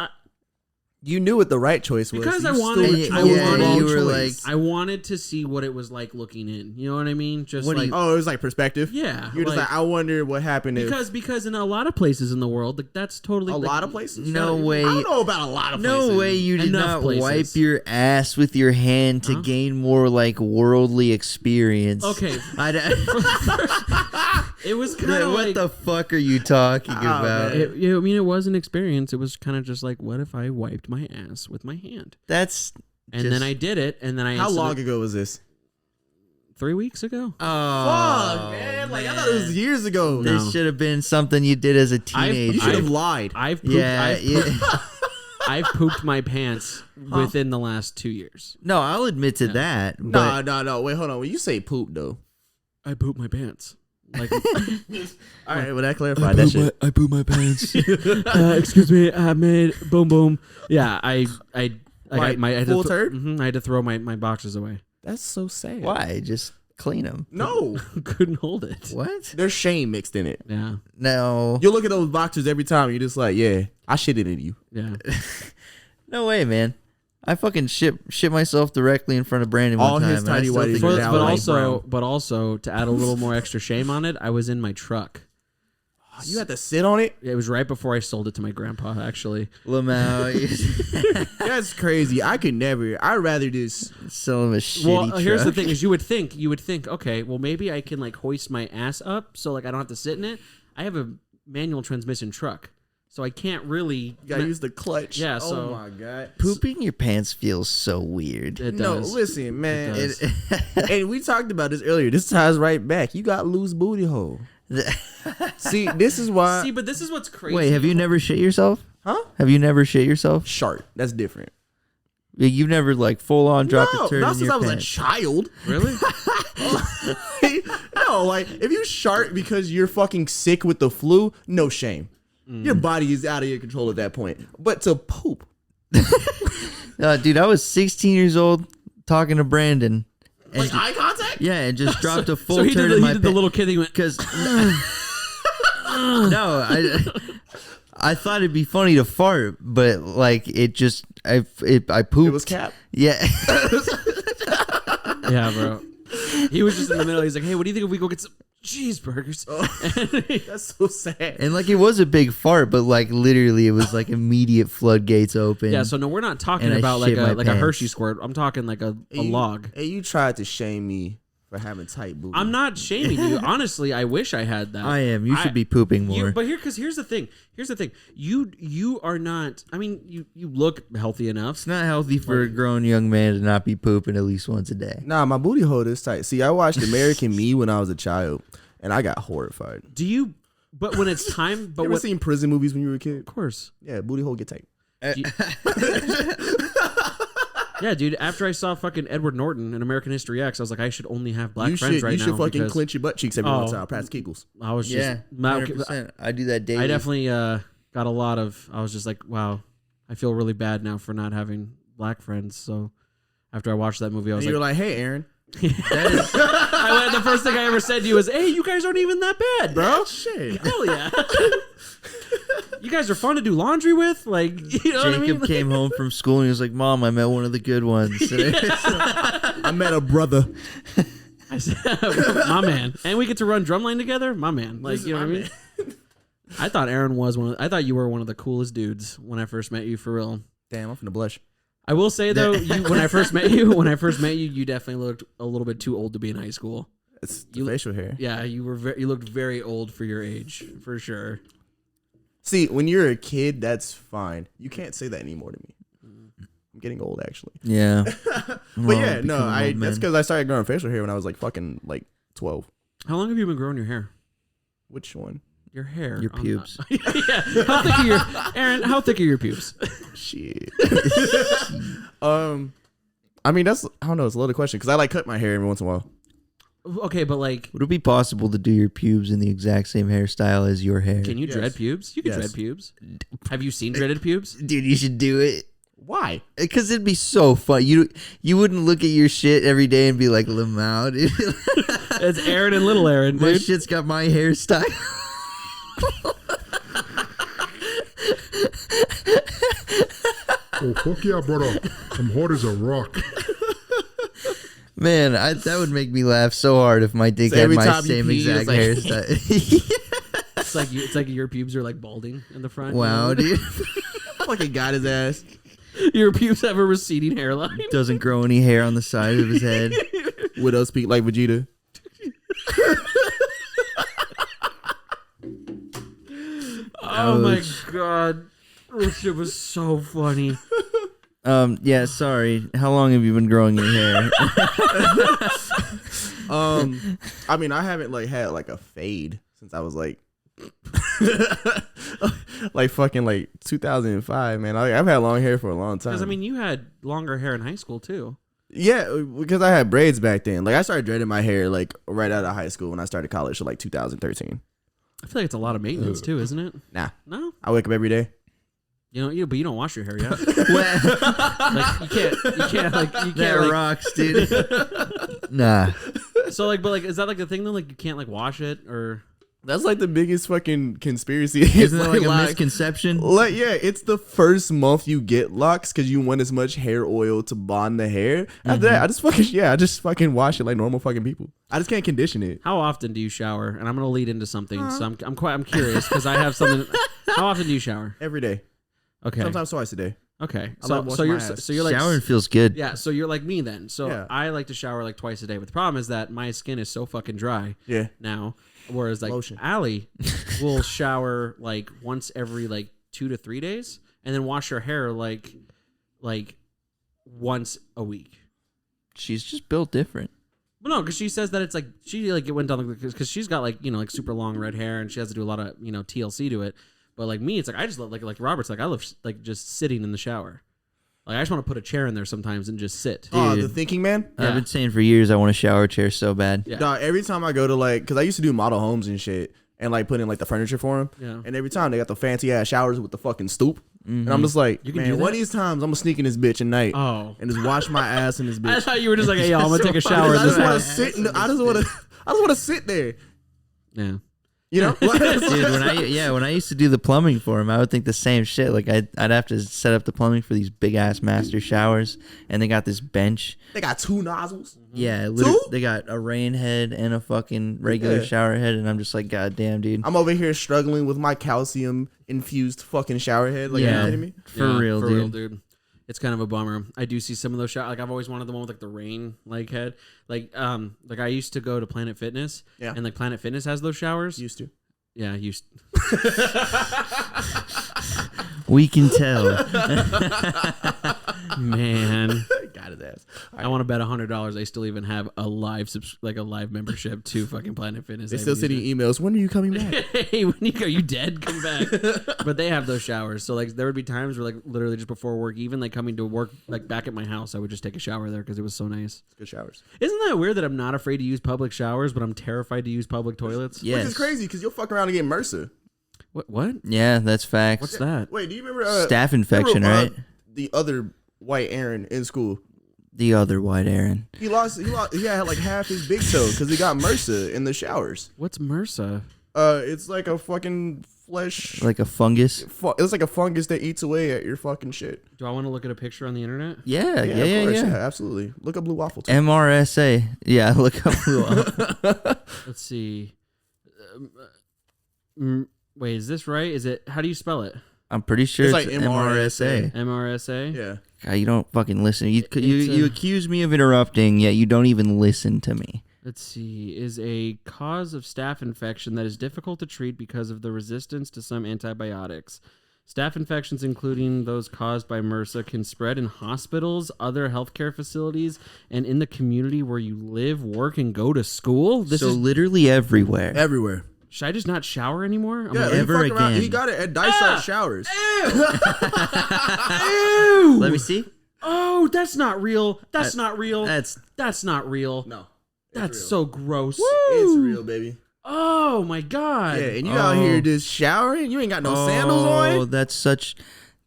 You knew what the right choice was. Because so I you wanted- still I chose the wanted- wrong you were choice. like- I wanted to see what it was like looking in. You know what I mean? Just What do like, you- Oh, it was like perspective? yeah. You're just like, I wonder what happened if... because in a lot of places in the world, like, that's totally A like, lot of places? No I way. don't know about a lot of places. No way you did Enough not places. wipe your ass with your hand to Huh? gain more like worldly experience. Okay, it was kind of what like the fuck are you talking about? man. I mean, it was an experience. It was kind of just like, what if I wiped my ass with my hand? That's And just- then I did it, and then I How long instantly- ago was this? 3 weeks ago. Oh, Fuck, man. Like, I thought it was years ago. No. This should have been something you did as a You teenager. should have lied. I've pooped, yeah, I've pooped my pants within the last 2 years. No, I'll admit to that. But No. Wait, hold on. When you say poop, though. I pooped my pants. Like, All right, well, that clarified that shit. I pooped my pants. excuse me, I made boom boom. Yeah, I Like, I had full to turd? I had to throw my boxers away. That's so sad. Why? Just clean them. No. Couldn't hold it. What? There's shame mixed in it. Yeah. No. You look at those boxers every time, you're just like, yeah, I shitted in you. Yeah. No way, man. I fucking shit myself directly in front of Brandon All one time. his and I tiny still whities think are it's now But funny. also, brown. to add a little more extra shame on it, I was in my truck. You had to sit on it? It was right before I sold it to my grandpa, actually. Lamau, That's crazy. I could never. I'd rather just. sell him a shitty Well, here's the truck. thing: is you would think, okay, well maybe I can like hoist my ass up so like I don't have to sit in it. I have a manual transmission truck, so I can't really. You gotta use the clutch. Yeah, Oh so- my god. Pooping your pants feels so weird. It No, does. listen, man. It does. And we talked about this earlier. This ties right back. You got loose booty hole. See, this is why. See, but this is what's crazy. Wait, have you never shit yourself? Huh? Have you never shit yourself? Shart. That's different. You've never like full on dropped a turd not in since your I was pants. a child. Really? No, like if you shart because you're fucking sick with the flu, no shame. Your body is out of your control at that point. But to poop, Dude, I was 16 years old talking to Brandon. And like eye contact. yeah, and just dropped a full So he turd did, in he my did the pants. little kid thing. He went, Because no, I thought it'd be funny to fart, but like it just I pooped. It was cap. Yeah. yeah, bro. He was just in the middle. He's like, hey, what do you think if we go get some cheeseburgers? That's so sad. And like it was a big fart, but like literally it was like immediate floodgates open. Yeah, so no, we're not talking And I about like shit my a Hershey pants. squirt. I'm talking like a Hey, you- log. Hey, you tried to shame me for having tight booty. I'm not shaming you. Honestly, I wish I had that. I am. You should be pooping more. But here's the thing. You are not. I mean, you look healthy enough. It's not healthy for a grown young man to not be pooping at least once a day. Nah, my booty hole is tight. See, I watched American Me when I was a child, and I got horrified. Do you? But when it's time, but You ever what? seen prison movies when you were a kid? Of course. Yeah, booty hole get tight. Yeah, dude. After I saw fucking Edward Norton in American History X, I was like, I should only have black You friends should, right you now. should fucking because clench your butt cheeks every once in a Oh. while. Practice Kegels. I was just, Yeah, 100%. I do that daily. I definitely got a lot of. I was just like, wow, I feel really bad now for not having black friends. So after I watched that movie, I And was you were like, like, hey, Aaron. the first thing I ever said to you was, hey, you guys aren't even that bad, bro. Shit. Hell yeah. You guys are fun to do laundry with. Like, you know what I Jacob mean? came home from school and he was like, "Mom, I met one of the good ones." I met a brother. I said, my man. And we get to run drumline together? My man. Like, you know what I mean? I thought Aaron was I thought you were one of the coolest dudes when I first met you, for real. Damn, I'm finna blush. I will say though, when I first met you, you definitely looked a little bit too old to be in high school. It's the facial hair. Yeah, you looked very old for your age, for sure. See, when you're a kid, that's fine. You can't say that anymore to me. I'm getting old, actually. Yeah. But yeah, no, that's because I started growing facial hair when I was like fucking like 12. How long have you been growing your hair? Which one? Your hair. Your pubes. Yeah. How thick are your Aaron? How thick are your pubes? Shit. I mean, that's, I don't know, it's a loaded question because I like cut my hair every once in a while. Okay, but like, Would it be possible to do your pubes in the exact same hairstyle as your hair? can you Yes. dread pubes? You can Yes. dread pubes. Have you seen dreaded pubes? Dude, you should do it. Why? Because it'd be so fun. You wouldn't look at your shit every day and be like, "Lamau, dude." It's Aaron and little Aaron, My dude. shit's got my hairstyle. Oh, fuck yeah, brother. I'm hard as a rock. Man, that would make me laugh so hard if my dick So had every my time you same pee, exact it's like- hairstyle. It's like your pubes are like balding in the front. Wow, you know? dude. Fucking got his ass. Your pubes have a receding hairline. Doesn't grow any hair on the side of his head. Widow speak like Vegeta. Oh my god. This shit was so funny. Yeah, sorry. How long have you been growing your hair? I mean, I haven't like had like a fade since I was like like fucking like 2005, man. I've had long hair for a long time. Because I mean, you had longer hair in high school too. yeah, because I had braids back then. Like I started dreading my hair like right out of high school when I started college, so like 2013. I feel like it's a lot of maintenance too, isn't it? Nah, No. I wake up every day. But you don't wash your hair yet. Well, Like you can't that like, rocks, dude. Nah. So like, but like, is that like the thing though? Like you can't like wash it or. That's like the biggest fucking conspiracy. Isn't that like a misconception? Like, yeah, it's the first month you get locks because you want as much hair oil to bond the hair. After that, I just fucking wash it like normal fucking people. I just can't condition it. How often do you shower? And I'm gonna lead into something. So I'm curious because I have something. How often do you shower? Every day. Okay. Sometimes twice a day. Okay. I like washing my ass. So you're like Showering feels good. Yeah. So you're like me then. So Yeah. I like to shower like twice a day. But the problem is that my skin is so fucking dry. Yeah. Now, whereas like Lotion. Allie will shower like once every like 2 to 3 days, and then wash her hair like once a week. She's just built different. But no, because she says that it's like it went down because she's got like like super long red hair and she has to do a lot of TLC to it. But like me, it's like I just love, like Robert's like I love like just sitting in the shower. Like I just want to put a chair in there sometimes and just sit. Oh, Dude. the thinking man? Yeah. I've been saying for years I want a shower chair so bad. Yeah. Dog, every time I go to like, because I used to do model homes and shit and like put in like the furniture for them. Yeah. And every time they got the fancy ass showers with the fucking stoop. And I'm just like, You can do man, that? one of these times I'm going to sneak in this bitch at night Oh. and just wash my ass in this I bitch. thought you were just like, hey, yo, I'm gonna take a shower. I just in want this to sit in I just want to sit there. Yeah. You know? Dude, when I used to do the plumbing for him, I would think the same shit. Like I'd have to set up the plumbing for these big ass master showers, and they got this bench. They got 2 nozzles. Yeah, Two? they got a rain head and a fucking regular Yeah. shower head, and I'm just like, God damn, dude. I'm over here struggling with my calcium infused fucking shower head. Like, are you kidding me? For real, dude. It's kind of a bummer. I do see some of those shots. Like I've always wanted the one with like the rain like head. Like I used to go to Planet Fitness. Yeah. And like Planet Fitness has those showers. Used to. Yeah, used. We can tell. Man, Got his ass. I want to bet $100 they still even have a live membership to fucking Planet Fitness. They still sending emails. When are you coming back? Hey, when are you dead? Come back. But they have those showers, so like there would be times where like literally just before work, even like coming to work, like back at my house, I would just take a shower there because it was so nice. Good showers. Isn't that weird that I'm not afraid to use public showers, but I'm terrified to use public toilets? Yes. Which is crazy because you'll fuck around and get MRSA. What? Yeah, that's facts. What's that? Wait, do you remember Staph infection, right? The other white Aaron in school. The other white Aaron. He had like half his big toe because he got MRSA in the showers. What's MRSA? It's like a fucking flesh. Like a fungus. It's like a fungus that eats away at your fucking shit. Do I want to look at a picture on the internet? Yeah, Of course, absolutely. Look up blue waffle too. MRSA. Yeah, look up blue waffle. Let's see. Wait, is this right? Is it? How do you spell it? I'm pretty sure It's it's, like MRSA. MRSA. Yeah. God, you don't fucking listen. You It's you accuse me of interrupting, yet you don't even listen to me. Let's see. Is a cause of staph infection that is difficult to treat because of the resistance to some antibiotics. Staph infections, including those caused by MRSA, can spread in hospitals, other healthcare facilities, and in the community where you live, work, and go to school. This So is. literally everywhere. Everywhere. Should I just not shower anymore? I'm Yeah, like, he ever fucked around. again. He got it at Dysart Showers. Ew! Let me see. Oh, that's not real. That's not real. That's That's not real. No. That's so gross. It's real, baby. Oh my god. Yeah, and you out here just showering. You ain't got no sandals Oh, on.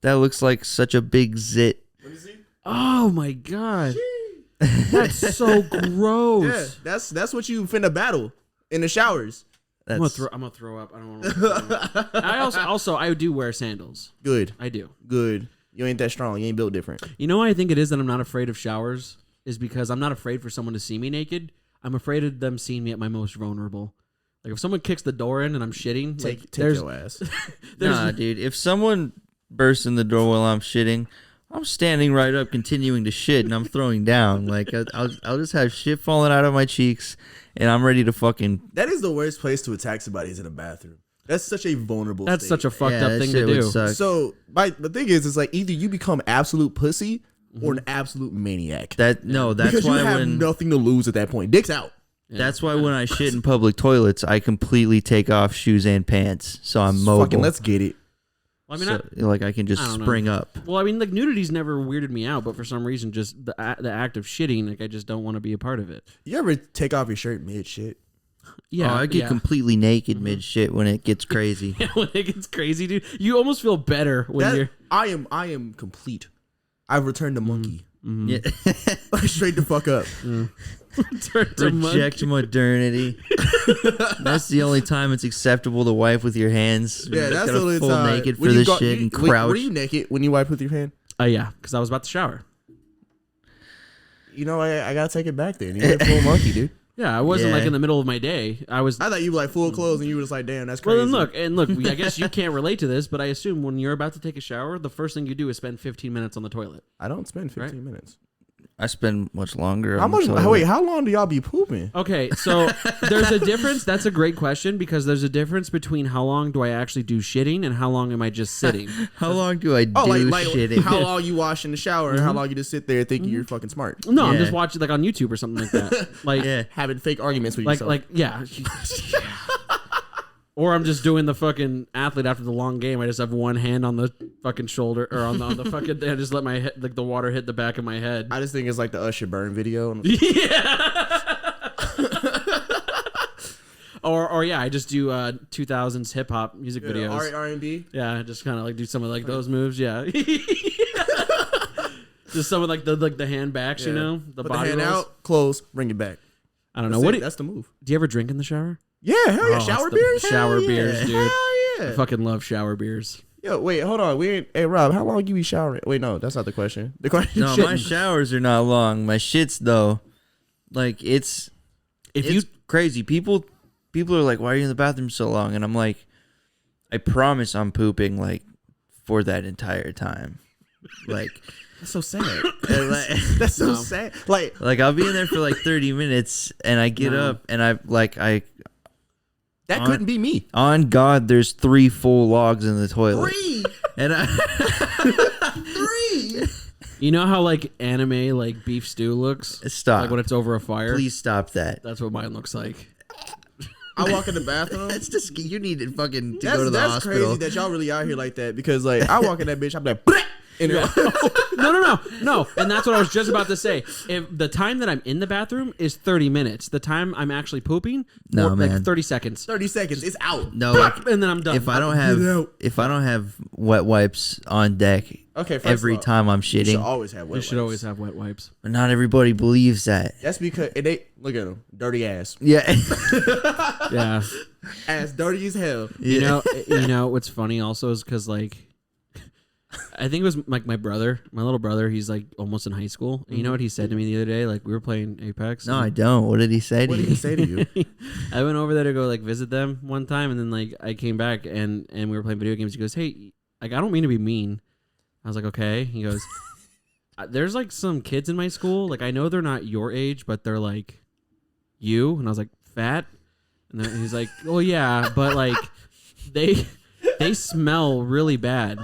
that looks like such a big zit. Let me see. Oh my god. That's so gross. Yeah, that's what you finna battle in the showers. I'm gonna throw up. I don't want to. I also I do wear sandals. Good, I do. good. You ain't that strong. You ain't built different. You know why I think it is that I'm not afraid of showers is because I'm not afraid for someone to see me naked. I'm afraid of them seeing me at my most vulnerable. Like if someone kicks the door in and I'm shitting, Take there's your ass. Nah, dude. If someone bursts in the door while I'm shitting, I'm standing right up, continuing to shit, and I'm throwing down. Like I'll just have shit falling out of my cheeks, and I'm ready to fucking. That is the worst place to attack somebody is in a bathroom. That's such a vulnerable. that's state. such a fucked Yeah, up that thing shit to would do. suck. So the thing is, it's like either you become absolute pussy or an absolute maniac. That's because why you have when nothing to lose at that point. Dick's out. that's why when I shit in public toilets, I completely take off shoes and pants, so I'm mobile. Fucking let's get it. Well, I mean, So, like I can just I don't know. spring up. well, I mean, like nudity's never weirded me out, but for some reason, just the act of shitting, like I just don't want to be a part of it. You ever take off your shirt mid shit? Yeah, I get completely naked mid shit when it gets crazy. when it gets crazy, dude. You almost feel better when you're. I am complete. I've returned to monkey. Yeah. Straight the fuck up. Reject modernity. That's the only time it's acceptable to wipe with your hands. Yeah, that's gotta the only full time. naked for When you this shit and wait, crouch. were you naked when you wipe with your hand? Yeah, because I was about to shower. You know, I gotta take it back then. You went full monkey, dude. Yeah, I wasn't Yeah. like in the middle of my day. I was. I thought you were like full clothes and you were just like, damn, that's crazy. Well, then look. I guess you can't relate to this, but I assume when you're about to take a shower, the first thing you do is spend 15 minutes on the toilet. I don't spend 15 minutes. I spend much longer. How on the much? toilet. Wait, how long do y'all be pooping? Okay, so there's a difference. That's a great question because there's a difference between how long do I actually do shitting and how long am I just sitting. How long do I do like shitting? how long you wash in the shower and how long you just sit there thinking you're fucking smart. No, I'm Yeah. just watching like on YouTube or something like that. Like, Yeah. Having fake arguments with like, yourself. like, yeah. Or I'm just doing the fucking athlete after the long game. I just have one hand on the fucking shoulder or on the fucking. I just let my head, like the water hit the back of my head. I just think it's like the Usher Burn video. Or yeah, I just do 2000s hip hop music videos. R&B. Yeah, just kind of like do some of like those moves. Yeah. Just some of like the hand backs, you know, the Put body the hand rolls. out, close, bring it back. I don't know. That's it. That's the move. Do you ever drink in the shower? Yeah, hell yeah. Oh, Shower it's the beers? shower Hell beers, yeah. dude. Hell I yeah. fucking love shower beers. Yo, wait, hold on. Hey, Rob, how long you be showering? Wait, no, that's not the question. The question No, my showers are not long. My shits though, like it's crazy. People are like, "Why are you in the bathroom so long?" And I'm like, I promise I'm pooping like for that entire time. Like That's so sad. like, That's so sad. Like I'll be in there for like 30 minutes and I get up and I that couldn't be me. on God, there's 3 full logs in the toilet. 3. And I 3. You know how like anime like beef stew looks? Stop. Like when it's over a fire? Please stop that. That's what mine looks like. I walk in the bathroom. That's just you need to fucking That's go to the hospital. crazy that y'all really out here like that because like I walk in that bitch, I'm like, and No. And that's what I was just about to say. If the time that I'm in the bathroom is 30 minutes, the time I'm actually pooping, No, like man. 30 seconds. 30 seconds, it's out. No, like, And then I'm done. if I don't have wet wipes on deck Okay, first every of all, time I'm You should shitting, always have wet You should wipes. always have wet wipes. but not everybody believes that. That's because they look at them, dirty ass, Yeah. Yeah. ass dirty as hell. You know what's funny also is because like I think it was like my little brother, he's like almost in high school. And you know what he said to me the other day? Like we were playing Apex. No, I don't. What did he say to What did you? he say to you? I went over there to go like visit them one time, and then like I came back and we were playing video games. He goes, "Hey, like I don't mean to be mean." I was like, "Okay." He goes, "There's like some kids in my school. Like I know they're not your age, but they're like you." And I was like, "Fat?" And then he's like, "Oh yeah, but like they smell really bad,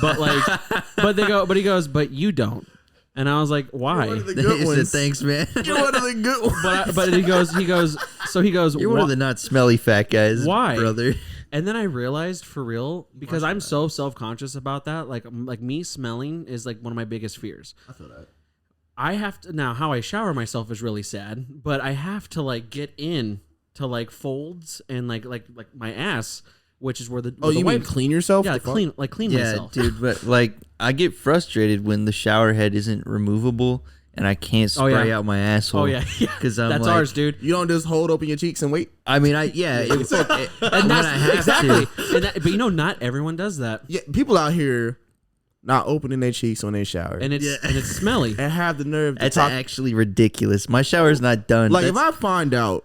but he goes, but you don't." And I was like, "Why?" One of the He good said, ones. thanks, man. You're one of the good ones. But he goes, You're one of the not smelly fat guys. Why? brother? And then I realized for real, because I'm so self-conscious about that, like me smelling is like one of my biggest fears. I feel that. I have to now how I shower myself is really sad, but I have to like get in to like folds and like my ass, which is where the Oh, the you mean wipe- clean yourself? yeah, The fuck? clean Yeah, myself. dude. But like, I get frustrated when the shower head isn't removable and I can't Oh, spray yeah. out my asshole. Oh yeah, because I'm that's like, ours, dude. You don't just hold open your cheeks and wait. I mean, when I have Exactly. to. But you know, not everyone does that, Yeah, people out here not opening their cheeks when they shower and it's smelly. and have the nerve to That's talk. actually ridiculous. My shower's not done. Like if that's, I find out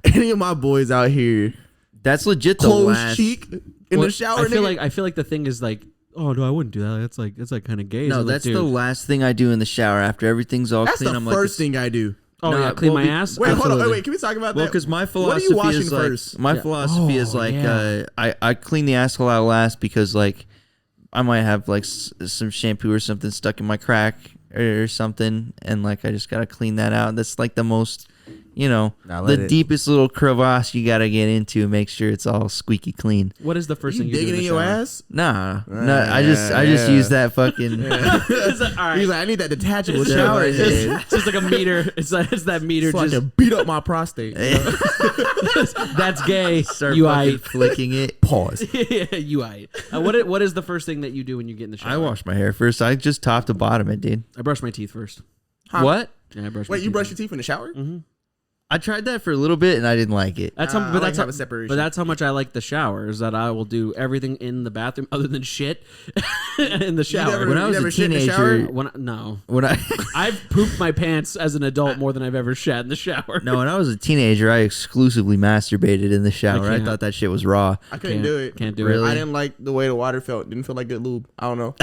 any of my boys out here that's legit the closed last. cheek in Well, the shower, I feel like the thing is like, oh no, I wouldn't do that. It's like kind of gay. No, So, like, that's dude. the last thing I do in the shower after everything's all that's clean. the I'm first like, thing I do. Oh Nah, yeah, clean well, my we- ass. Wait, hold on. Absolutely. Wait, can we talk about well, that? because my What are philosophy you washing is like first? my Yeah. philosophy Oh, is like yeah. I clean the asshole out last because like I might have like some shampoo or something stuck in my crack or something, and like I just gotta clean that out. That's like the most the deepest little crevasse you gotta get into and make sure it's all squeaky clean. What is the first thing you do digging in in the your shower? ass? Nah, I just use that fucking. All right. He's like, I need that detachable Yeah, shower right. head. It's just like a meter. It's that meter. So I Just can beat up my prostate. that's gay. Start You fucking aight. flicking it. Pause. You aight. What is the first thing that you do when you get in the shower? I wash my hair first. I just top to bottom it, dude. I brush my teeth first. Huh? What? Yeah, I brush. Wait, my you teeth brush your teeth in the shower? Mm-hmm. I tried that for a little bit and I didn't like it. That's how, I but like that's to have how, a separation. But that's how much I like the shower. Is that I will do everything in the bathroom other than shit in the shower. never- When I was never a shit in the shower? teenager, No, when I I've pooped my pants as an adult more than I've ever shat in the shower. no, when I was a teenager, I exclusively masturbated in the shower. I can't. thought that shit was raw. I couldn't do it. Can't do Really? it. I didn't like the way the water felt. Didn't feel like good lube. I don't know.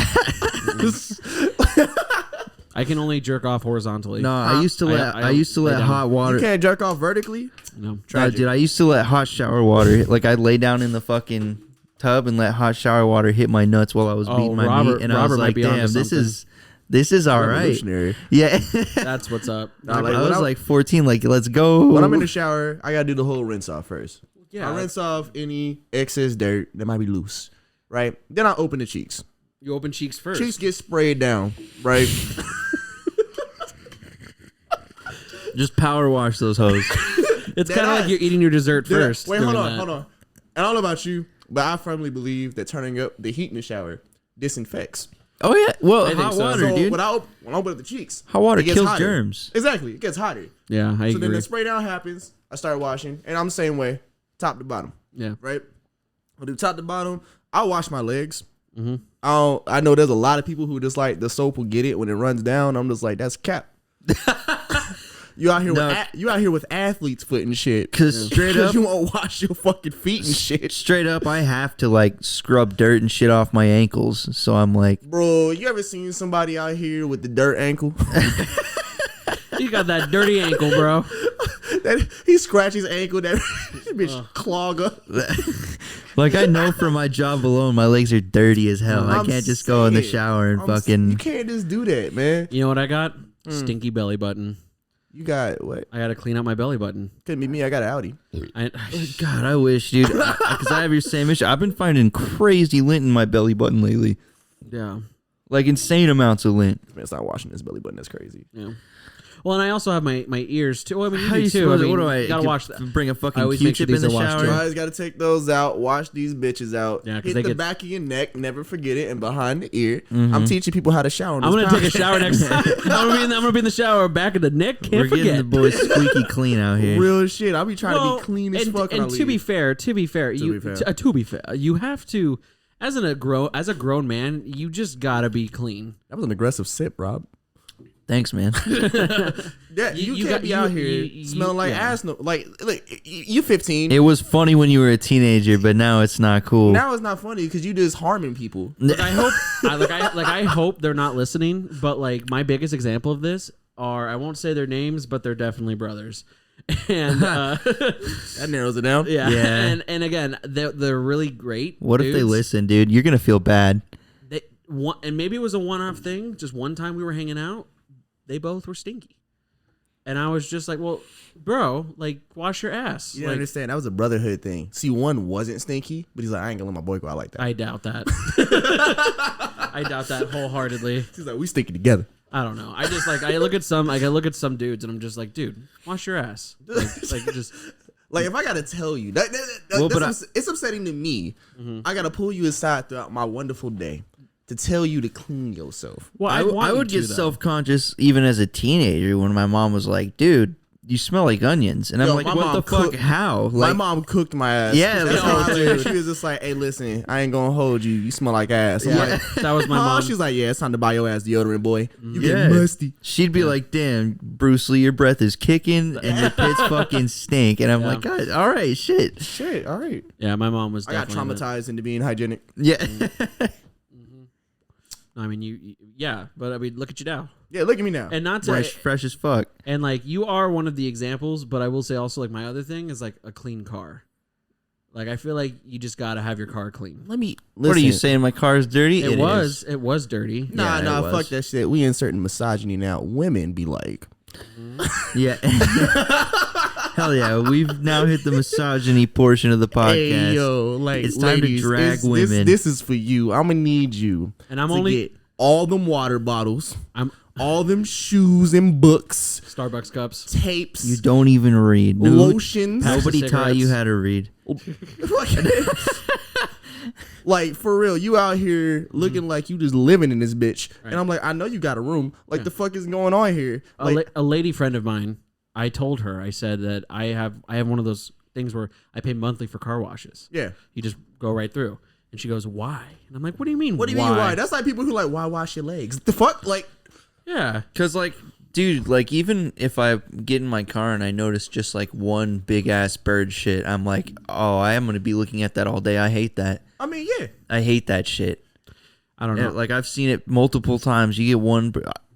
I can only jerk off horizontally. No, I used to let I I used to lay let down. hot water. You can't jerk off vertically. No. No, Tragic. dude, I used to let hot shower water. Like I'd lay down in the fucking tub and let hot shower water hit my nuts while I was beating my Robert- meat, and I was Robert might like, be onto "Damn, something." this is all right." Revolutionary. Yeah, That's what's up. Nah, like, I when was I- like 14. Like, let's go. When I'm in the shower, I gotta do the whole rinse off first. Yeah. I rinse off any excess dirt that might be loose, right? Then I open the cheeks. You open cheeks first. Cheeks get sprayed down, right? Just power wash those hoes. It's Dead kind of like ass. you're eating your dessert Then I- first. Wait, hold doing on, that. hold on. I don't know about you, but I firmly believe that turning up the heat in the shower disinfects. Oh yeah, well, I think hot so. water, So dude. when I open up the cheeks, Hot water it gets kills hotter. germs. Exactly, it gets hotter. Yeah, I So then agree. the spray down happens. I start washing, and I'm the same way, top to bottom, Yeah. right? I'll do top to bottom. I'll wash my legs. Mm-hmm. I know there's a lot of people who just like the soap will get it when it runs down. I'm just like, that's cap. You out here No. with athlete's foot and shit. 'Cause straight up- you won't wash your fucking feet and shit. Straight up, I have to like scrub dirt and shit off my ankles. So I'm like, Bro, you ever seen somebody out here with the dirt ankle? You got that dirty ankle, bro. That he scratches his ankle, that bitch clog up. like I know from my job alone, my legs are dirty as hell. I I'm can't just go in the saying. shower and You fucking. can't just do that, man. You know what I got? Stinky belly button. You got what? I got to clean out my belly button. Couldn't be me. I got an Audi. God, I wish, dude, because I have your same issue. I've been finding crazy lint in my belly button lately, Yeah. like insane amounts of lint. Man, it's not washing this belly button. That's crazy. Yeah. Well, and I also have my ears too. Well, I mean, How you you do too. I supposed? mean, What do I you gotta get- wash that. Bring a I fucking always make Q-tip sure in these the are washed, shower. too. You always got to take those out. Wash these bitches out. Yeah, 'cause Hit they the get- back of your neck. Never forget it. And behind the ear. I'm teaching people how to shower. on I'm this gonna take a podcast. shower next time. I'm gonna be in the shower back of the neck. Can't We're forget. getting the boys squeaky clean out here. Real shit. I'll be trying to be clean as and, fuck. when And I to be leave. fair, To be fair. you have to, as a grown man, you just gotta be clean. That was an aggressive sip, Rob. Thanks, man. Yeah, You- you, you can't got- be you- out here you- smelling like yeah. ass. No, like you 15. It was funny when you were a teenager, but now it's not cool. Now it's not funny because you just harming people. I hope, I hope they're not listening. But like my biggest example of this are, I won't say their names, but they're definitely brothers. And That narrows it down. yeah, Yeah. and again, they're really great. What if they dudes. listen, dude? You're gonna feel bad. And maybe it was a one-off thing. Just one time we were hanging out, they both were stinky, and I was just like, "Well, bro, like wash your ass." You don't Like, understand. That was a brotherhood thing. See, one wasn't stinky, but he's like, I ain't gonna let my boy go out like that. I doubt that. I doubt that wholeheartedly. He's like, we stinky together. I don't know. I just like I look at some dudes, and I'm just like, dude, wash your ass. Like just Like if I gotta tell you, Well, but it's upsetting to me. I gotta pull you aside throughout my wonderful day to tell you to clean yourself. well, I would get self-conscious even as a teenager when my mom was like, dude, you smell like onions. And I'm Yo, like, my what mom the fuck? cooked- How? My Like, mom cooked my ass. Yeah, That's like, how I dude. did. She was just like, hey, listen, I ain't gonna hold you. You smell like ass. I'm like, that was my "Huh?" mom. She's like, yeah, it's time to buy your ass deodorant, boy. You Yeah. get musty. she'd be like, damn, Bruce Lee, your breath is kicking and your pits fucking stink. And I'm Yeah. like, God, all right, shit. Shit, all right. Yeah, my mom was. I got Definitely traumatized into being hygienic. Yeah. I mean, yeah, but I mean, look at you now, Yeah, look at me now. and not to, fresh as fuck. and like you are one of the examples. But I will say also, like my other thing is like a clean car. Like I feel like you just gotta have your car clean. Let me. What are you saying? My car's dirty? It is. was dirty. Nah, Yeah, it nah, was. fuck that shit. We inserting misogyny now. Women be like, Yeah. Hell yeah. We've now hit the misogyny portion of the podcast. Hey, yo, like, it's time ladies, to drag women. This is for you. I'm gonna need you. And I'm to only get all them water bottles, I'm all them shoes and books, Starbucks cups. tapes, You don't even read. lotions. Packs of Nobody taught you cigarettes. how to read. Like, for real, you out here looking like you just living in this bitch. Right. And I'm like, I know you got a room. Like, the fuck is going on here? A lady friend of mine, I told her, I said that I have one of those things where I pay monthly for car washes. Yeah. You just go right through. And she goes, why? And I'm like, what do you mean, What do you mean, why? That's like people who like, why wash your legs? The fuck? Like, Yeah. Because, like, dude, like, even if I get in my car and I notice just, like, one big-ass bird shit, I'm like, oh, I am going to be looking at that all day. I hate that. I mean, yeah. I hate that shit. I don't know. And, like, I've seen it multiple times. You get one...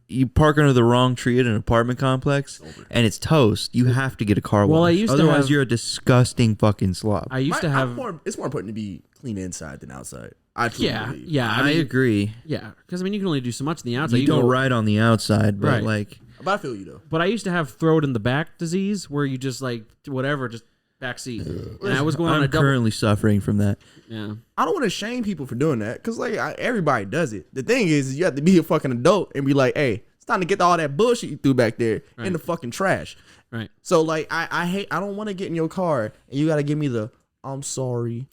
You park under the wrong tree at an apartment complex, and it's toast. You have to get a car wash. Well, I used to Otherwise, have- you're a disgusting fucking slob. I used to have... It's more important to be clean inside than outside. I truly Yeah. believe. Yeah. I mean, agree. Yeah. Because, I mean, you can only do so much in the outside. You don't go, ride on the outside, but, Right. like... But I feel you though. But I used to have throw it in the back disease where you just, like, whatever, just back seat. And I was going on a I'm double... currently suffering from that. Yeah. I don't want to shame people for doing that because like everybody does it. The thing is, you have to be a fucking adult and be like, hey, it's time to get all that bullshit you threw back there in the fucking trash. Right. So like, I don't want to get in your car and you got to give me the I'm sorry.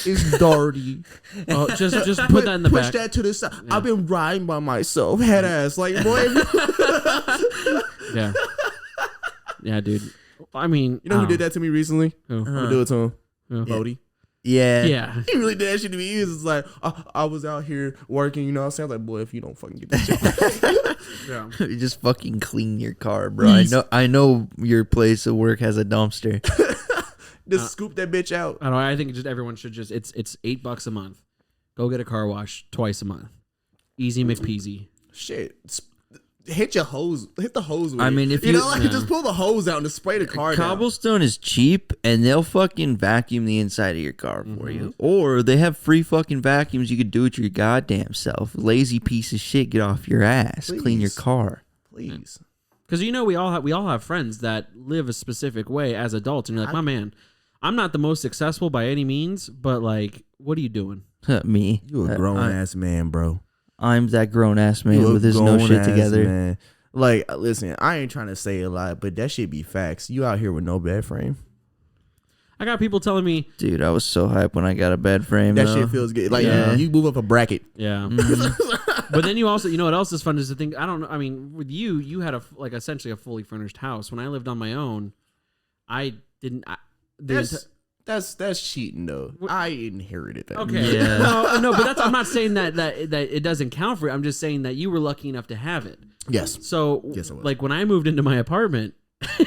It's dirty. Oh, just put that in the push back. that to the side. I've been riding by myself, head ass. Like, boy, Yeah. Yeah, dude. I mean... you know who did that to me recently? Who? I'm gonna do it to him. Who? Bodie. Yeah. Yeah. He really did that shit to me. He was just like, I was out here working, you know what I'm saying? I was like, boy, if you don't fucking get that shit. Yeah. You just fucking clean your car, bro. I know your place of work has a dumpster. Just scoop that bitch out. I don't know. I think just everyone should just... It's $8 a month. Go get a car wash twice a month. Easy McPeasy. Shit. Hit the hose with I it. mean, if you you- know, like yeah. just pull the hose out and just spray the car down. Cobblestone is cheap, and they'll fucking vacuum the inside of your car for you. Or they have free fucking vacuums you could do it your goddamn self. Lazy piece of shit, get off your ass. Clean your Please. car. Please. Because you know we all have friends that live a specific way as adults, and you're like, my man, I'm not the most successful by any means, but like, what are you doing? Me. You a grown ass man, bro. I'm that grown ass man You a with his no shit grown-ass together. man. Like, listen, I ain't trying to say a lot, but that shit be facts. You out here with no bed frame. I got people telling me, Dude, I was so hyped when I got a bed frame. That though. shit feels good. Like, Yeah. you move up a bracket. yeah. But then you also, you know what else is fun is to think, I don't know, I mean, with you had like essentially a fully furnished house. When I lived on my own, I didn't. That's cheating though. I inherited that. Okay. Yeah. No, but I'm not saying that it doesn't count for it. I'm just saying that you were lucky enough to have it. Yes. So, Yes, I was. like when I moved into my apartment,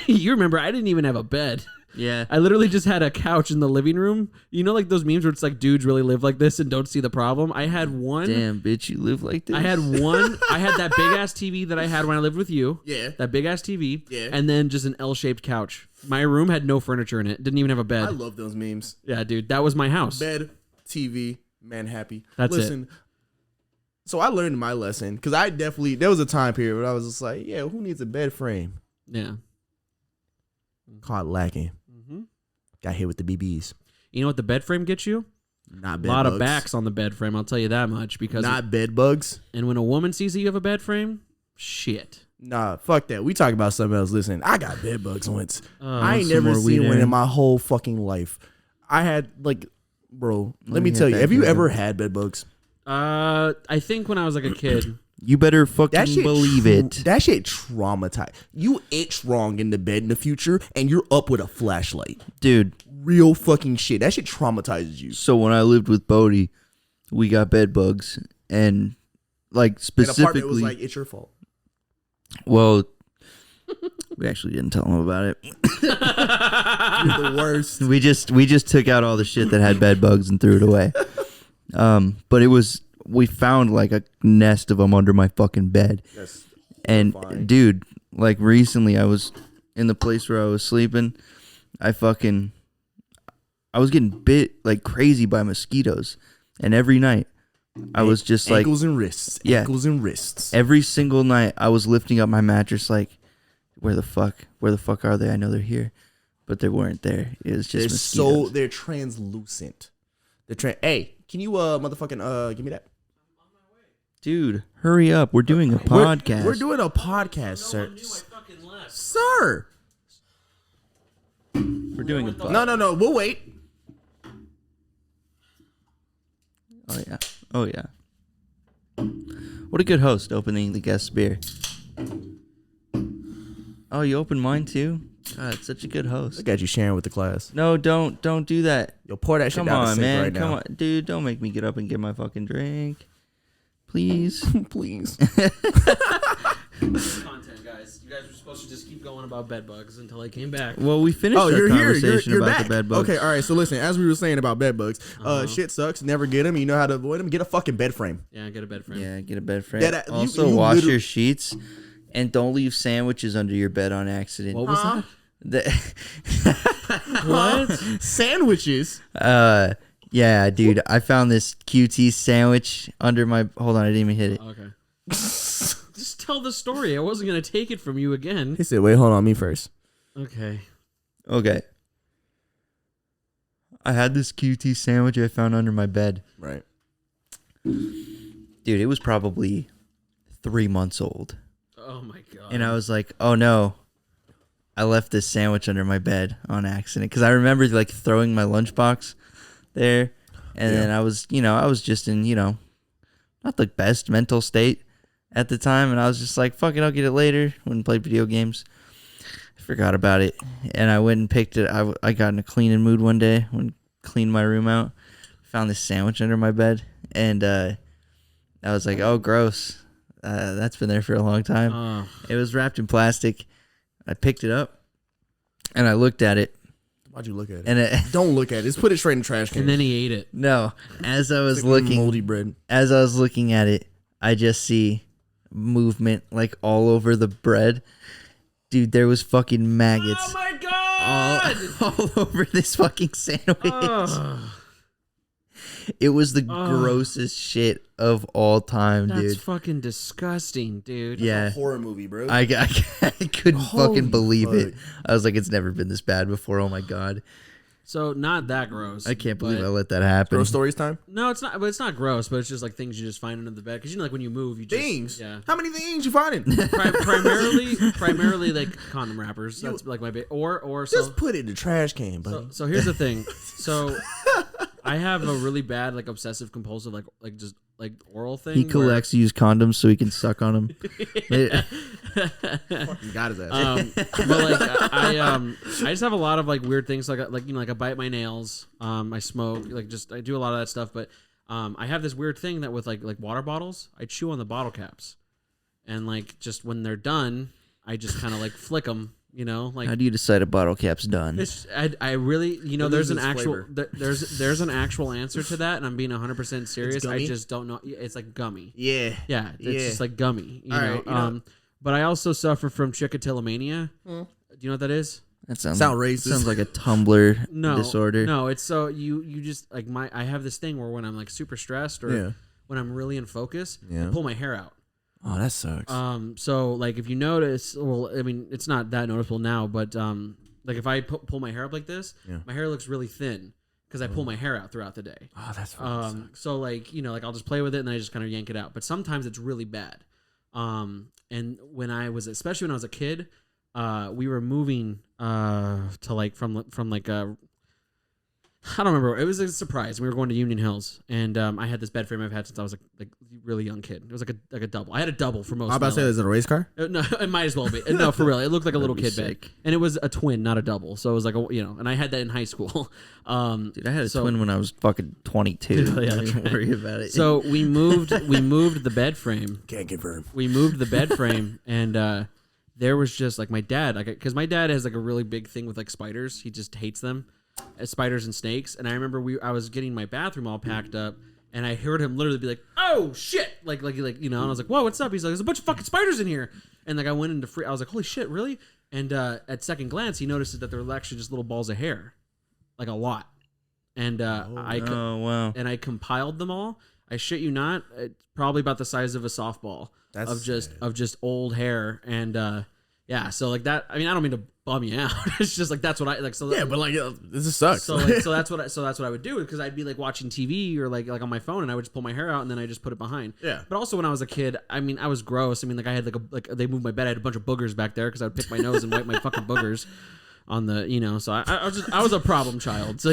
you remember I didn't even have a bed. Yeah. I literally just had a couch in the living room. You know, like those memes where it's like dudes really live like this and don't see the problem. I had one. Damn, bitch, you live like this? I had one. I had that big ass TV that I had when I lived with you. Yeah. That big ass TV. Yeah. And then just an L-shaped couch. My room had no furniture in it. Didn't even have a bed. I love those memes. Yeah, dude, that was my house. Bed, TV, man happy. That's it. Listen, so I learned my lesson because there was a time period where I was just like, yeah, who needs a bed frame? Yeah. Caught lacking. Mm-hmm. Got hit with the BBs. You know what the bed frame gets you? Not A bed lot bugs. of backs on the bed frame. I'll tell you that much because. Not bed bugs. And when a woman sees that you have a bed frame, shit. Nah, fuck that. We talk about something else. Listen, I got bed bugs once. I ain't some never more weed, seen one in Aaron. my whole fucking life. I had like, bro. Let me me tell get you. that Have you for ever you. had bed bugs? I think when I was like a kid. You better fucking believe it. That shit traumatized. You itch wrong in the bed in the future, and you're up with a flashlight. Dude, Real fucking shit. That shit traumatizes you. so when I lived with Bodie, we got bed bugs. And, like, And apartment was specifically... like, it's your fault. Well, we actually didn't tell him about it. You're the worst. We just took out all the shit that had bed bugs and threw it away. But we found like a nest of them under my fucking bed. That's And terrifying. dude, like recently I was in the place where I was sleeping. I was getting bit like crazy by mosquitoes. And every night I was just like, ankles and wrists. Yeah. Ankles and wrists. every single night I was lifting up my mattress like, where the fuck are they? I know they're here, but they weren't there. It was just mosquitoes. They're translucent. Hey, can you motherfucking give me that? Dude, hurry up. We're doing a podcast. We're doing a podcast, sir. Sir. We're doing a podcast. No. We'll wait. Oh yeah. What a good host opening the guest beer. Oh, you opened mine too? God, such a good host. Look at you sharing with the class. No, don't do that. Yo, pour that shit Come down the on, sink man. right now. Come on, dude. Don't make me get up and get my fucking drink. Please. Please. Content, guys. You guys were supposed to just keep going about bed bugs until I came back. Well, we finished our you're here. conversation You're about back. the bed bugs. Okay, all right. So listen, as we were saying about bed bugs, shit sucks. Never get them. You know how to avoid them. Get a fucking bed frame. Yeah, get a bed frame. Yeah, get a bed frame. That- you- Also, you wash literally- your sheets and don't leave sandwiches under your bed on accident. What was that? What? Sandwiches. Yeah, dude. I found this QT sandwich under my. Hold on, I didn't even hit it. Okay. Just tell the story. I wasn't gonna take it from you again. He said, "Wait, hold on, me first." Okay. Okay. I had this QT sandwich I found under my bed. Right. Dude, it was probably 3 months old. Oh my god. And I was like, oh no, I left this sandwich under my bed on accident. Because I remember like throwing my lunchbox there. And then I was just in, not the best mental state at the time. And I was just like, fuck it, I'll get it later. When I played video games. I forgot about it. And I went and picked it. I got in a cleaning mood one day when cleaned my room out. Found this sandwich under my bed. And I was like, oh, gross. That's been there for a long time. Oh. It was wrapped in plastic. I picked it up and I looked at it. Why'd you look at it? And Don't look at it. Just put it straight in the trash can. And then he ate it. no, as I was It's like looking, moldy bread. as I was looking at it, I just see movement like all over the bread. Dude, there was fucking maggots Oh my god! all over this fucking sandwich. Oh, It was the grossest shit of all time, that's dude. fucking disgusting, dude. Yeah. Horror movie, bro. I couldn't Holy fucking believe it. fuck. I was like, it's never been this bad before. Oh my god. So not that gross. I can't believe but- I let that happen. Gross stories time. No, it's not. But it's not gross. But it's just like things you just find under the bed. Because like when you move, you just Things. Yeah. How many things you finding? primarily like condom wrappers. That's like my big or so. Just put it in the trash can, buddy. So here's the thing. So I have a really bad like obsessive compulsive like just like oral thing. He collects used condoms so he can suck on them. Fucking got his ass. But like I just have a lot of like weird things like I bite my nails. I smoke. I do a lot of that stuff. But I have this weird thing that with like water bottles, I chew on the bottle caps, and like just when they're done, I just kind of like flick them. Like How do you decide a bottle cap's done? It's, I really, there's an loses actual, flavor. there's an actual answer to that, and I'm being 100% serious. I gummy? just don't know. It's like gummy. Yeah. Yeah, it's Yeah. just like gummy. You All know. right, you know. But I also suffer from trichotillomania. Do you know what that is? That sounds racist. Sounds like a Tumblr No disorder. No, it's so you just like I have this thing where when I'm like super stressed or Yeah. when I'm really in focus, Yeah. I pull my hair out. Oh, that sucks. So like if you notice, well, I mean, it's not that noticeable now, but like if I pull my hair up like this, Yeah. my hair looks really thin because I pull my hair out throughout the day. Oh, that's fucking sucks. So like like I'll just play with it and then I just kind of yank it out. But sometimes it's really bad. And especially when I was a kid, we were moving to like from like I don't remember. It was a surprise. We were going to Union Hills, and I had this bed frame I've had since I was like really young kid. It was like a double. I had a double for most. I'm about to of say, my is it a race car? life. No, it might as well be. No, for real. It looked like a little That'd be kid bed, sick. and it was a twin, not a double. So it was like and I had that in high school. Dude, I had a so- twin when I was fucking 22. Yeah, Don't that's even right. worry about it. So we moved the bed frame. Can't confirm. We moved the bed frame, and there was just like my dad, like because my dad has like a really big thing with like spiders. He just hates them, spiders and snakes. And I remember I was getting my bathroom all packed up, and I heard him literally be like, "Oh shit!" Like And I was like, "Whoa, what's up?" He's like, "There's a bunch of fucking spiders in here." And like I went into I was like, "Holy shit, really?" And at second glance, he notices that there were actually just little balls of hair, like a lot. And oh wow. and I compiled them all. I shit you not, it's probably about the size of a softball That's of just old hair. And Yeah, so like that. I mean, I don't mean to bum you out. It's just like that's what I like. So Yeah, but like this just sucks. so that's what I would do because I'd be like watching TV or like on my phone and I would just pull my hair out and then I just put it behind. Yeah. But also when I was a kid, I mean, I was gross. I mean, like I had like they moved my bed. I had a bunch of boogers back there because I would pick my nose and wipe my fucking boogers on the So I was a problem child. So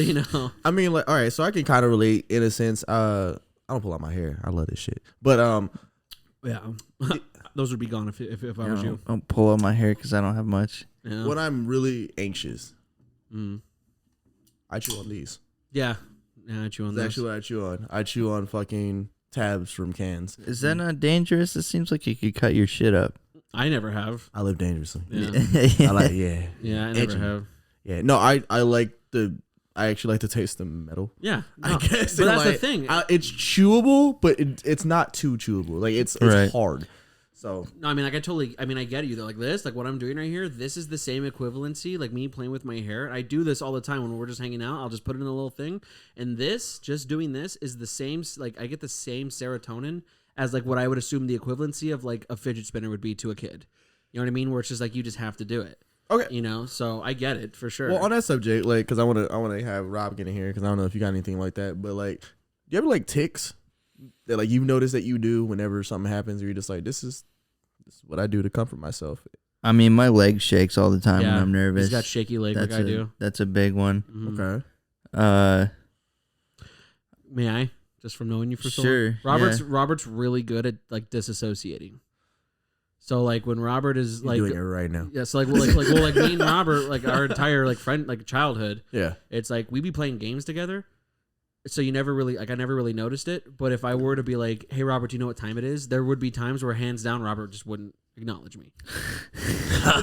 I mean, like, all right, so I can kind of relate in a sense. I don't pull out my hair. I love this shit. But yeah, those would be gone if I was you. Don't pull out my hair because I don't have much. Yeah. when I'm really anxious, I chew on these. Yeah, I chew on That's those. actually what I chew on. I chew on fucking tabs from cans. Is that not dangerous? It seems like you could cut your shit up. I never have. I live dangerously. Yeah, I like, yeah. yeah, I never Edgy. have. Yeah. No, I actually like to taste the metal. Yeah, I no. guess. But that's the like, thing. it's chewable, but it's not too chewable. Like it's Right. hard. So No, I mean, like, I get you though. Like this, like what I'm doing right here, this is the same equivalency, like me playing with my hair. I do this all the time when we're just hanging out. I'll just put it in a little thing, and just doing this is the same. Like I get the same serotonin as like what I would assume the equivalency of like a fidget spinner would be to a kid. You know what I mean? Where it's just like you just have to do it. okay. So I get it for sure. Well, on that subject, like, because I want to have Rob get in here because I don't know if you got anything like that, but like, do you ever like tics that like you've noticed that you do whenever something happens, or you're just like, this is what I do to comfort myself. I mean, my leg shakes all the time when I'm nervous. He's got shaky leg like I do. That's a big one. Mhm. Okay. May I? Just from knowing you for so Sure, long. yeah. Robert's really good at like disassociating. So like when Robert is You're like doing it right now. yeah, so like me and Robert, like our entire like friend like childhood, Yeah. it's like we be playing games together. So you never really I never really noticed it. But if I were to be like, hey Robert, do you know what time it is? There would be times where hands down Robert just wouldn't acknowledge me.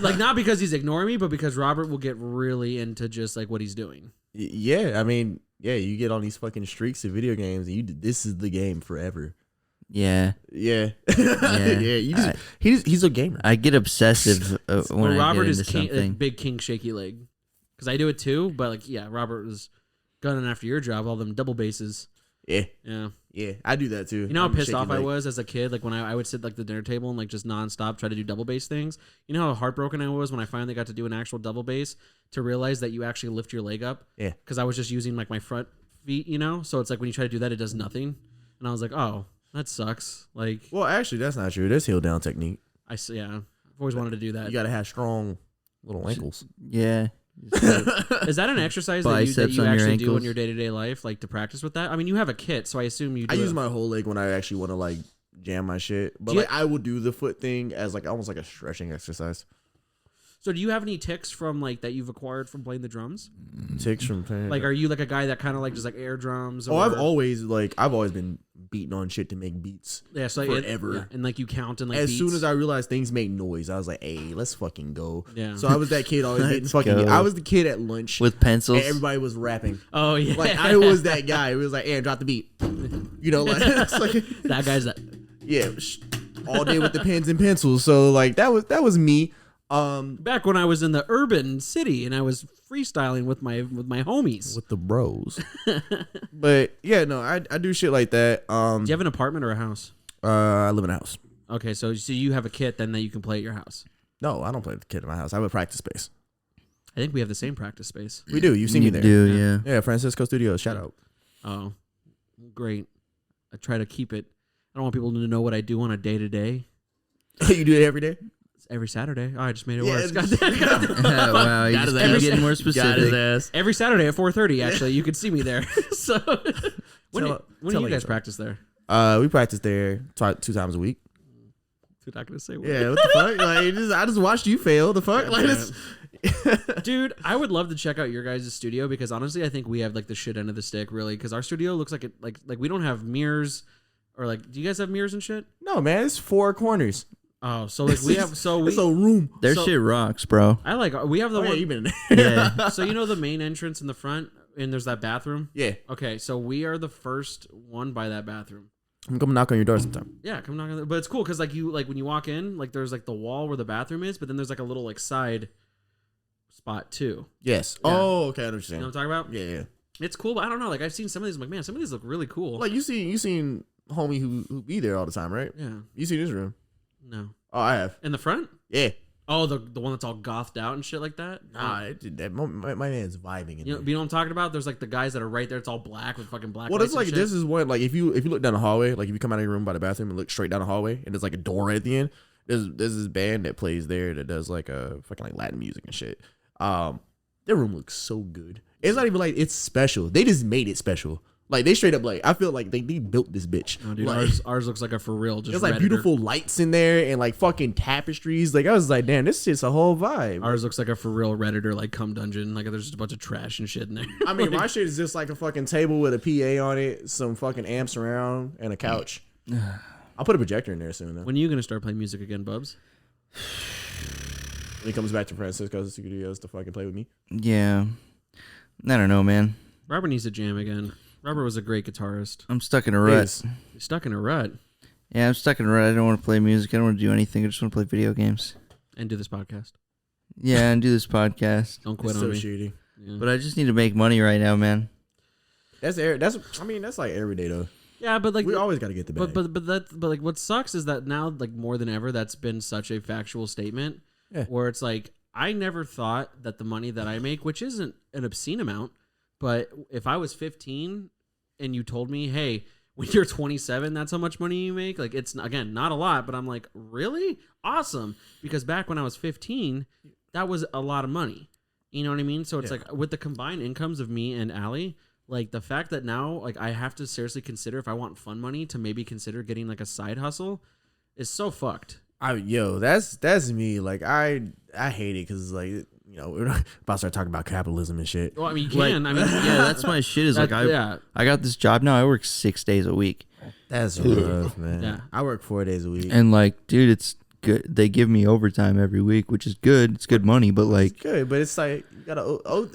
Like not because he's ignoring me, but because Robert will get really into just like what he's doing. Yeah. I mean, yeah, you get on these fucking streaks of video games, and this is the game forever. Yeah. Yeah. Yeah. He's a gamer. I get obsessive when I Robert get is into king, something. big king shaky leg. Because I do it too, but like yeah, Robert was gunning after your job, all them double bases. Yeah. Yeah. Yeah. I do that too. You know how I'm pissed shaky off I leg. was as a kid, like when I would sit like the dinner table and like just nonstop try to do double bass things. You know how heartbroken I was when I finally got to do an actual double bass to realize that you actually lift your leg up. Yeah. Because I was just using like my front feet, so it's like when you try to do that, it does nothing. And I was like, oh, that sucks. Like, Well, actually, that's not true. There's heel down technique. I've always wanted to do that. You got to have strong little ankles. Yeah. Is that an exercise that Biceps you on your actually do in ankles. your day-to-day life, like to practice with that? I mean, you have a kit, so I assume you do I use it. my whole leg when I actually want to like jam my shit. But Do you- like I will do the foot thing as like almost like a stretching exercise. So do you have any tics from like that you've acquired from playing the drums? Ticks from playing. Like, are you like a guy that kind of like just like air drums? Oh, or... I've always been beating on shit to make beats. yeah, so like, forever. and like you count and like As beats. soon as I realized things make noise, I was like, "Hey, let's fucking go." Yeah. So I was that kid always beating fucking. go. I was the kid at lunch With pencils. and everybody was rapping. oh yeah, Like I was that guy. It was like, "Aaron, drop the beat." Like, it's like that guy's that. yeah, all day with the pens and pencils. So like that was me. Back when I was in the urban city and I was freestyling with my homies. With the bros. But yeah, no, I do shit like that. Do you have an apartment or a house? I live in a house. Okay, so you have a kit then that you can play at your house. No, I don't play with the kid in my house. I have a practice space. I think we have the same practice space. We do. You've seen me You there. do, yeah. Yeah, Francisco Studios. Shout out. Oh, great. I try to keep it. I don't want people to know what I do on a day-to-day. You do it every day? It's every Saturday. Oh, I just made it Yeah, worse. it's- Goddamn. Wow, you Got just his keep ass. getting more Got his specific. ass. Every Saturday at 4:30. Actually, you can see me there. So, when do tell you me guys so. practice there? We practice there 2 times a week. You're not gonna say what. Yeah, what the fuck? Like, I just watched you fail. The fuck? Like, it's, Dude, I would love to check out your guys' studio because honestly, I think we have like the shit end of the stick, really. Because our studio looks like it, like we don't have mirrors, or like, do you guys have mirrors and shit? no, man, it's 4 corners. Oh, so like we have, so we, It's a room. Their So- shit rocks, bro. I like, we have the Oh, yeah, one. you been in there. Yeah. So you know the main entrance in the front, and there's that bathroom. Yeah. Okay, so we are the first one by that bathroom. I'm coming knock on your door sometime. Yeah, come knock on the, but it's cool because like when you walk in, like there's like the wall where the bathroom is, but then there's like a little like side spot too. Yes. Yeah. Oh, okay, I You know understand. what I'm talking about? Yeah, yeah. It's cool, but I don't know. Like I've seen some of these, I'm like, man, some of these look really cool. Like you seen homie who be there all the time, right? Yeah. You seen his room? No. Oh, I have. In the front? Yeah. Oh, the one that's all gothed out and shit like that. Nah, my man's vibing. You know what I'm talking about? There's like the guys that are right there. It's all black with fucking black. Well, lights it's like and shit. this is what like if you look down the hallway, like if you come out of your room by the bathroom and look straight down the hallway, and there's like a door at the end. There's this band that plays there that does like a fucking like Latin music and shit. Their room looks so good. It's not even like it's special. They just made it special. Like they straight up like I feel like they built this bitch. Oh, dude, like, ours looks like a for real. Just there's like Redditor. beautiful lights in there and like fucking tapestries. Like I was like, damn, this shit's a whole vibe. Ours looks like a for real Redditor like cum dungeon. Like there's just a bunch of trash and shit in there. I mean, my shit is just like a fucking table with a PA on it, some fucking amps around, and a couch. I'll put a projector in there soon though. When are you gonna start playing music again, Bubs? When he comes back to Francisco's studios to fucking play with me. Yeah. I don't know, man. Robert needs to jam again. Robert was a great guitarist. I'm stuck in a rut. Is. He's stuck in a rut Yeah, I'm stuck in a rut. I don't want to play music. I don't want to do anything. I just want to play video games. and do this podcast. Yeah, and do this podcast. Don't quit It's on so me. shitty. Yeah. But I just need to make money right now, man. That's I mean that's like every day though. Yeah, but like We always got to get the bag. but like what sucks is that now like more than ever that's been such a factual statement Yeah. where it's like I never thought that the money that I make, which isn't an obscene amount, but if I was 15 and you told me, hey, when you're 27, that's how much money you make, like it's again not a lot, but I'm like, really? Awesome. Because back when I was 15, that was a lot of money. You know what I mean? So it's like with the combined incomes of me and Allie, like the fact that now like I have to seriously consider if I want fun money to maybe consider getting like a side hustle is so fucked. That's me. Like I hate it because like we're not about to start talking about capitalism and shit. Well, I mean, you Like, can. I mean, Yeah, that's my shit. Is like yeah. I got this job now. I work 6 days a week, That's rough, man. Yeah. I work 4 days a week. and like, dude, it's good. They give me overtime every week, which is good. It's good money, but like, It's good, but it's like you gotta.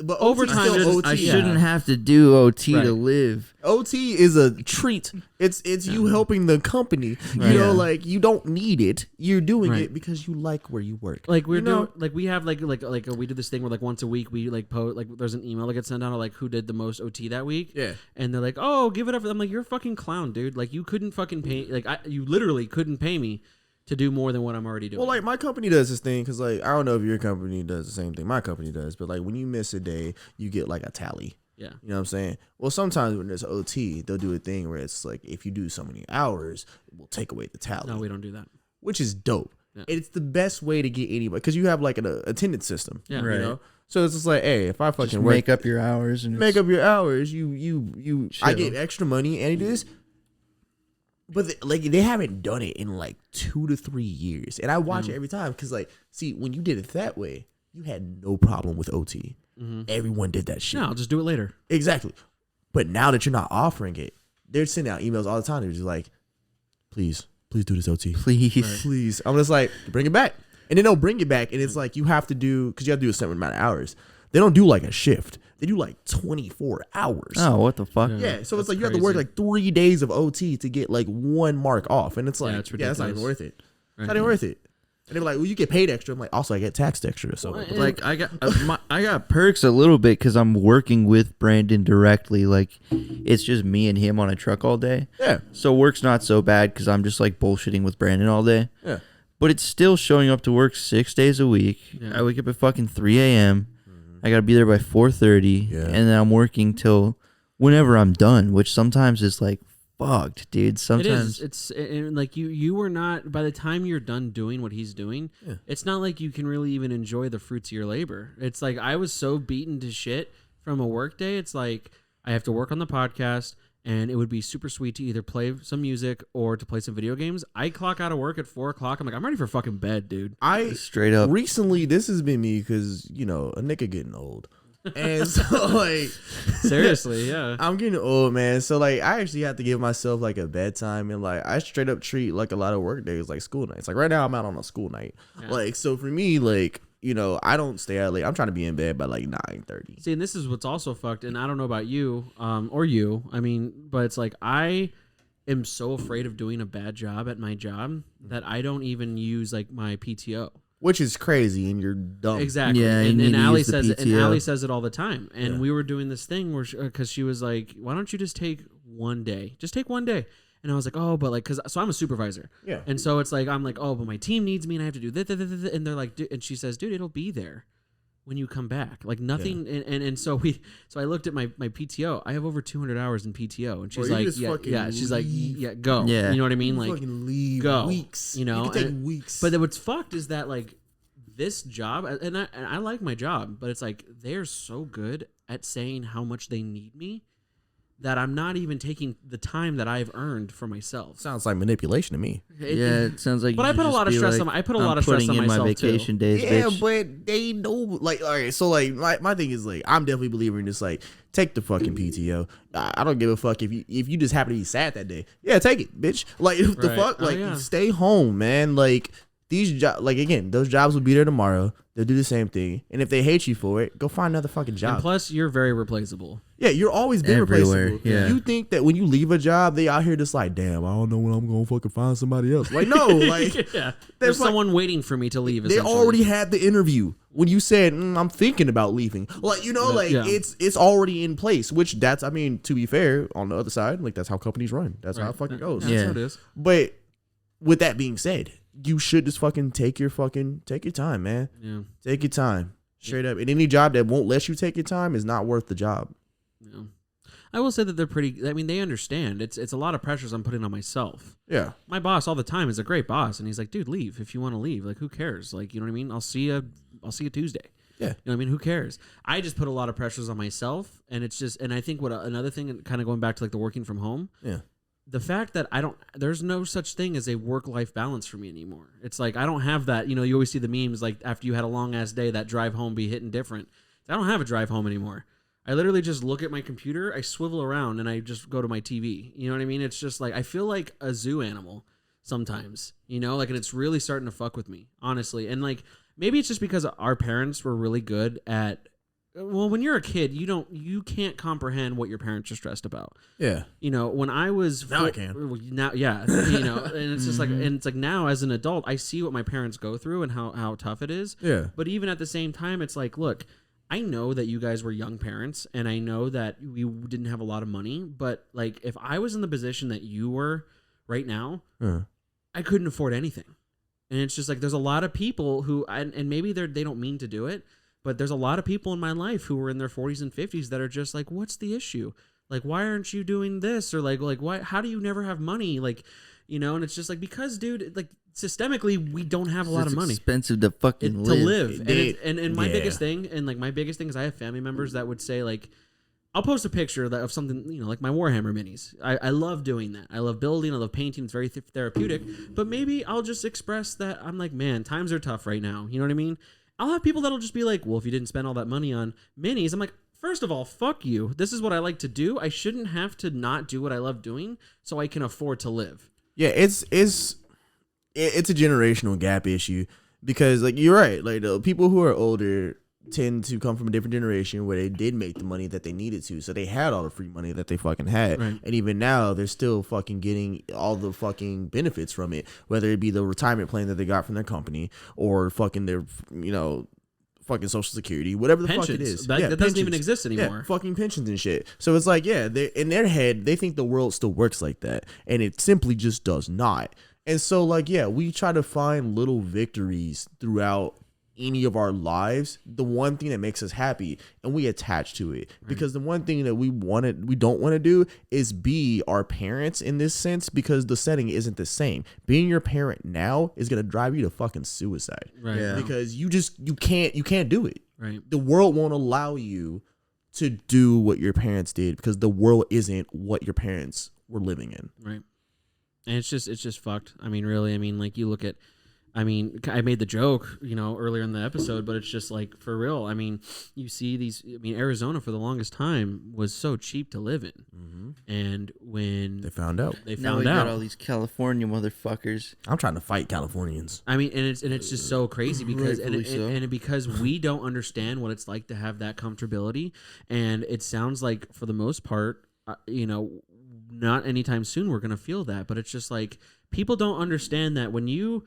But Overtime overtime is- OT. I Yeah. shouldn't have to do OT Right. to live. OT is a treat. It's you helping the company. Right. You know, Yeah. like you don't need it. You're doing Right. it because you like where you work. Like we're You know? doing, like we have like we do this thing where like once a week we like post like there's an email that gets sent out of like who did the most OT that week. Yeah. And they're like, oh, give it up. I'm like, you're a fucking clown, dude. Like you couldn't fucking pay. Like you literally couldn't pay me to do more than what I'm already doing. Well, like my company does this thing because like I don't know if your company does the same thing my company does, but like when you miss a day, you get like a tally. yeah. You know what I'm saying? Well, sometimes when there's OT, they'll do a thing where it's like if you do so many hours, we'll take away the tally. No, we don't do that. Which is dope. Yeah. It's the best way to get anybody because you have like an attendance system. Yeah. You Right. know? So it's just like, hey, if I fucking Just work, make up your hours and make up your hours, you I Chill. get extra money and it is. But like they haven't done it in like 2 to 3 years, and I watch it every time because like, see, when you did it that way, you had no problem with OT. Everyone did that shit. No, I'll just do it later. Exactly. But now that you're not offering it, they're sending out emails all the time. They're just like, please do this OT. please. Please. I'm just like, bring it back. And then they'll bring it back. And it's like, you have to do, because you have to do a certain amount of hours. They don't do like a shift. They do like 24 hours. Oh, what the fuck? Yeah. So it's That's like, you have to work crazy. like 3 days of OT to get like 1 mark off. And it's like, it's that's not even ridiculous. worth it. Right. Not even worth it. And they were like, well, you get paid extra. I'm like, also, I get taxed extra. So, Well, Like I got I got perks a little bit because I'm working with Brandon directly. Like it's just me and him on a truck all day. yeah. So work's not so bad because I'm just like bullshitting with Brandon all day. Yeah. But it's still showing up to work 6 days a week. Yeah. I wake up at fucking 3 a.m. I gotta be there by 4:30, Yeah. and then I'm working till whenever I'm done, which sometimes is like fucked, dude. Sometimes It is. It's and like you were not by the time you're done doing what he's doing. Yeah. It's not like you can really even enjoy the fruits of your labor. It's like I was so beaten to shit from a work day. It's like I have to work on the podcast, and it would be super sweet to either play some music or to play some video games. I clock out of work at 4:00. I'm like, I'm ready for fucking bed, dude. I straight up. recently, this has been me because, a nigga getting old. And so, like, Seriously, yeah. I'm getting old, man. So, like, I actually have to give myself, like, a bedtime. And, like, I straight up treat, like, a lot of work days like school nights. Like, right now, I'm out on a school night. Yeah. Like, so for me, like, I don't stay out late. I'm trying to be in bed by, like, 9:30. See, and this is what's also fucked, and I don't know about you, or you. I mean, but it's like I am so afraid of doing a bad job at my job that I don't even use like my PTO. Which is crazy, and you're dumb. Exactly. Yeah, you and need to Allie use the says it, and PTO. Allie says it all the time. And Yeah. we were doing this thing where because she was like, "Why don't you just take one day? Just take one day." And I was like, oh, but like, so I'm a supervisor. Yeah. And so it's like, I'm like, oh, but my team needs me and I have to do this. And they're like, and she says, dude, it'll be there when you come back. Like nothing. Yeah. And so I looked at my PTO. I have over 200 hours in PTO. And she's like, she's like, yeah, go. Yeah. You know what I mean? You like, fucking leave go. weeks. You know, you can take weeks. But what's fucked is that like this job, and I like my job, but it's like, they're so good at saying how much they need me that I'm not even taking the time that I've earned for myself. Sounds like manipulation to me. It sounds like. But I put a lot of stress on. I put a lot of stress on myself my vacation too. days. Yeah, bitch. but they know. Like, all right, so like my thing is like, I'm definitely a believer in just like take the fucking PTO. I don't give a fuck if you just happen to be sad that day. Yeah, take it, bitch. Like the Right. fuck, like yeah. stay home, man. Like these jobs, like again, those jobs will be there tomorrow. They'll do the same thing, and if they hate you for it, go find another fucking job. And plus, you're very replaceable. Yeah, you're always been Everywhere, replaceable. yeah. You think that when you leave a job, they out here just like, damn, I don't know when I'm gonna fucking find somebody else. Like, no, like Yeah, there's like- someone waiting for me to leave. they essentially. already had the interview when you said I'm thinking about leaving. Like, you know, like Yeah. it's already in place. Which that's, I mean, to be fair, on the other side, like that's how companies run. That's how it fucking goes. That's Yeah. how it is. But with that being said, you should just fucking take your time, man. Yeah. Take your time, straight up. And any job that won't let you take your time is not worth the job. Yeah. I will say that they're pretty. I mean, they understand. It's a lot of pressures I'm putting on myself. Yeah. My boss all the time is a great boss, and he's like, dude, leave if you want to leave. Like, who cares? Like, you know what I mean? I'll see you Tuesday. Yeah. You know what I mean? Who cares? I just put a lot of pressures on myself, and it's just, and I think another thing, kind of going back to like the working from home. Yeah. The fact that there's no such thing as a work-life balance for me anymore. It's like, I don't have that, you know, you always see the memes, like after you had a long ass day, that drive home be hitting different. I don't have a drive home anymore. I literally just look at my computer, I swivel around, and I just go to my TV. You know what I mean? It's just like, I feel like a zoo animal sometimes, you know, like, and it's really starting to fuck with me, honestly. And like, maybe it's just because our parents were really good at, well, when you're a kid, you can't comprehend what your parents are stressed about. Yeah. You know, when I was Now I can. now, yeah, you know, and it's just like, and it's like now as an adult, I see what my parents go through and how tough it is. Yeah. But even at the same time, it's like, look, I know that you guys were young parents, and I know that we didn't have a lot of money. But like, if I was in the position that you were right now, I couldn't afford anything. And it's just like, there's a lot of people who, and maybe they don't mean to do it, but there's a lot of people in my life who were in their 40s and 50s that are just like, what's the issue? Like, why aren't you doing this? Or like why? How do you never have money? Like, you know, and it's just like, because, dude, like, systemically, we don't have a lot of money. It's expensive to fucking To live. live. And my Yeah. biggest thing, is I have family members that would say, like, I'll post a picture of something, you know, like my Warhammer minis. I love doing that. I love building. I love painting. It's very therapeutic. But maybe I'll just express that I'm like, man, times are tough right now. You know what I mean? I'll have people that'll just be like, well, if you didn't spend all that money on minis, I'm like, first of all, fuck you. This is what I like to do. I shouldn't have to not do what I love doing so I can afford to live. Yeah, it's a generational gap issue because, like, you're right. Like, the people who are older tend to come from a different generation where they did make the money that they needed to, so they had all the free money that they fucking had, Right. and even now they're still fucking getting all the fucking benefits from it, whether it be the retirement plan that they got from their company or fucking their, you know, fucking Social Security, whatever the fuck it Pensions. is. That doesn't pensions. even exist anymore. Yeah, fucking pensions and shit. So it's like, yeah, in their head, they think the world still works like that, and it simply just does not. And so, like, yeah, we try to find little victories throughout any of our lives, the one thing that makes us happy, and we attach to it. Right. Because the one thing that we don't want to do is be our parents in this sense, because the setting isn't the same. Being your parent now is gonna drive you to fucking suicide. Right. Yeah. Because you can't do it. Right. The world won't allow you to do what your parents did because the world isn't what your parents were living in. Right. And it's just fucked. I mean, really, I mean, like, you look at, I mean, I made the joke, you know, earlier in the episode, but it's just like, for real. I mean, you see these, I mean, Arizona for the longest time was so cheap to live in. Mm-hmm. And when They found out. Now we got all these California motherfuckers. I'm trying to fight Californians. I mean, and it's just so crazy because Rightfully so. because we don't understand what it's like to have that comfortability, and it sounds like for the most part, you know, not anytime soon we're gonna feel that. But it's just like, people don't understand that when you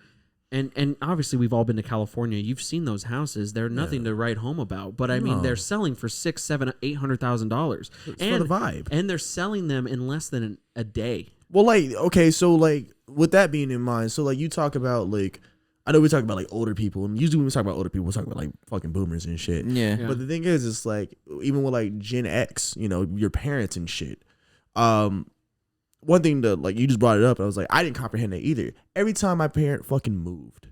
and obviously we've all been to California. You've seen those houses; they're nothing to write home about. But I mean, they're selling for $600,000, $700,000, It's for the vibe. and they're selling them in less than a day. Well, like, okay, so like with that being in mind, so like you talk about like, I know we talk about like older people, and usually when we talk about older people, we talk about like fucking boomers and shit. Yeah. Yeah. But the thing is, it's like even with like Gen X, you know, your parents and shit. One thing that like you just brought it up, I was like, I didn't comprehend that either. Every time my parent fucking moved,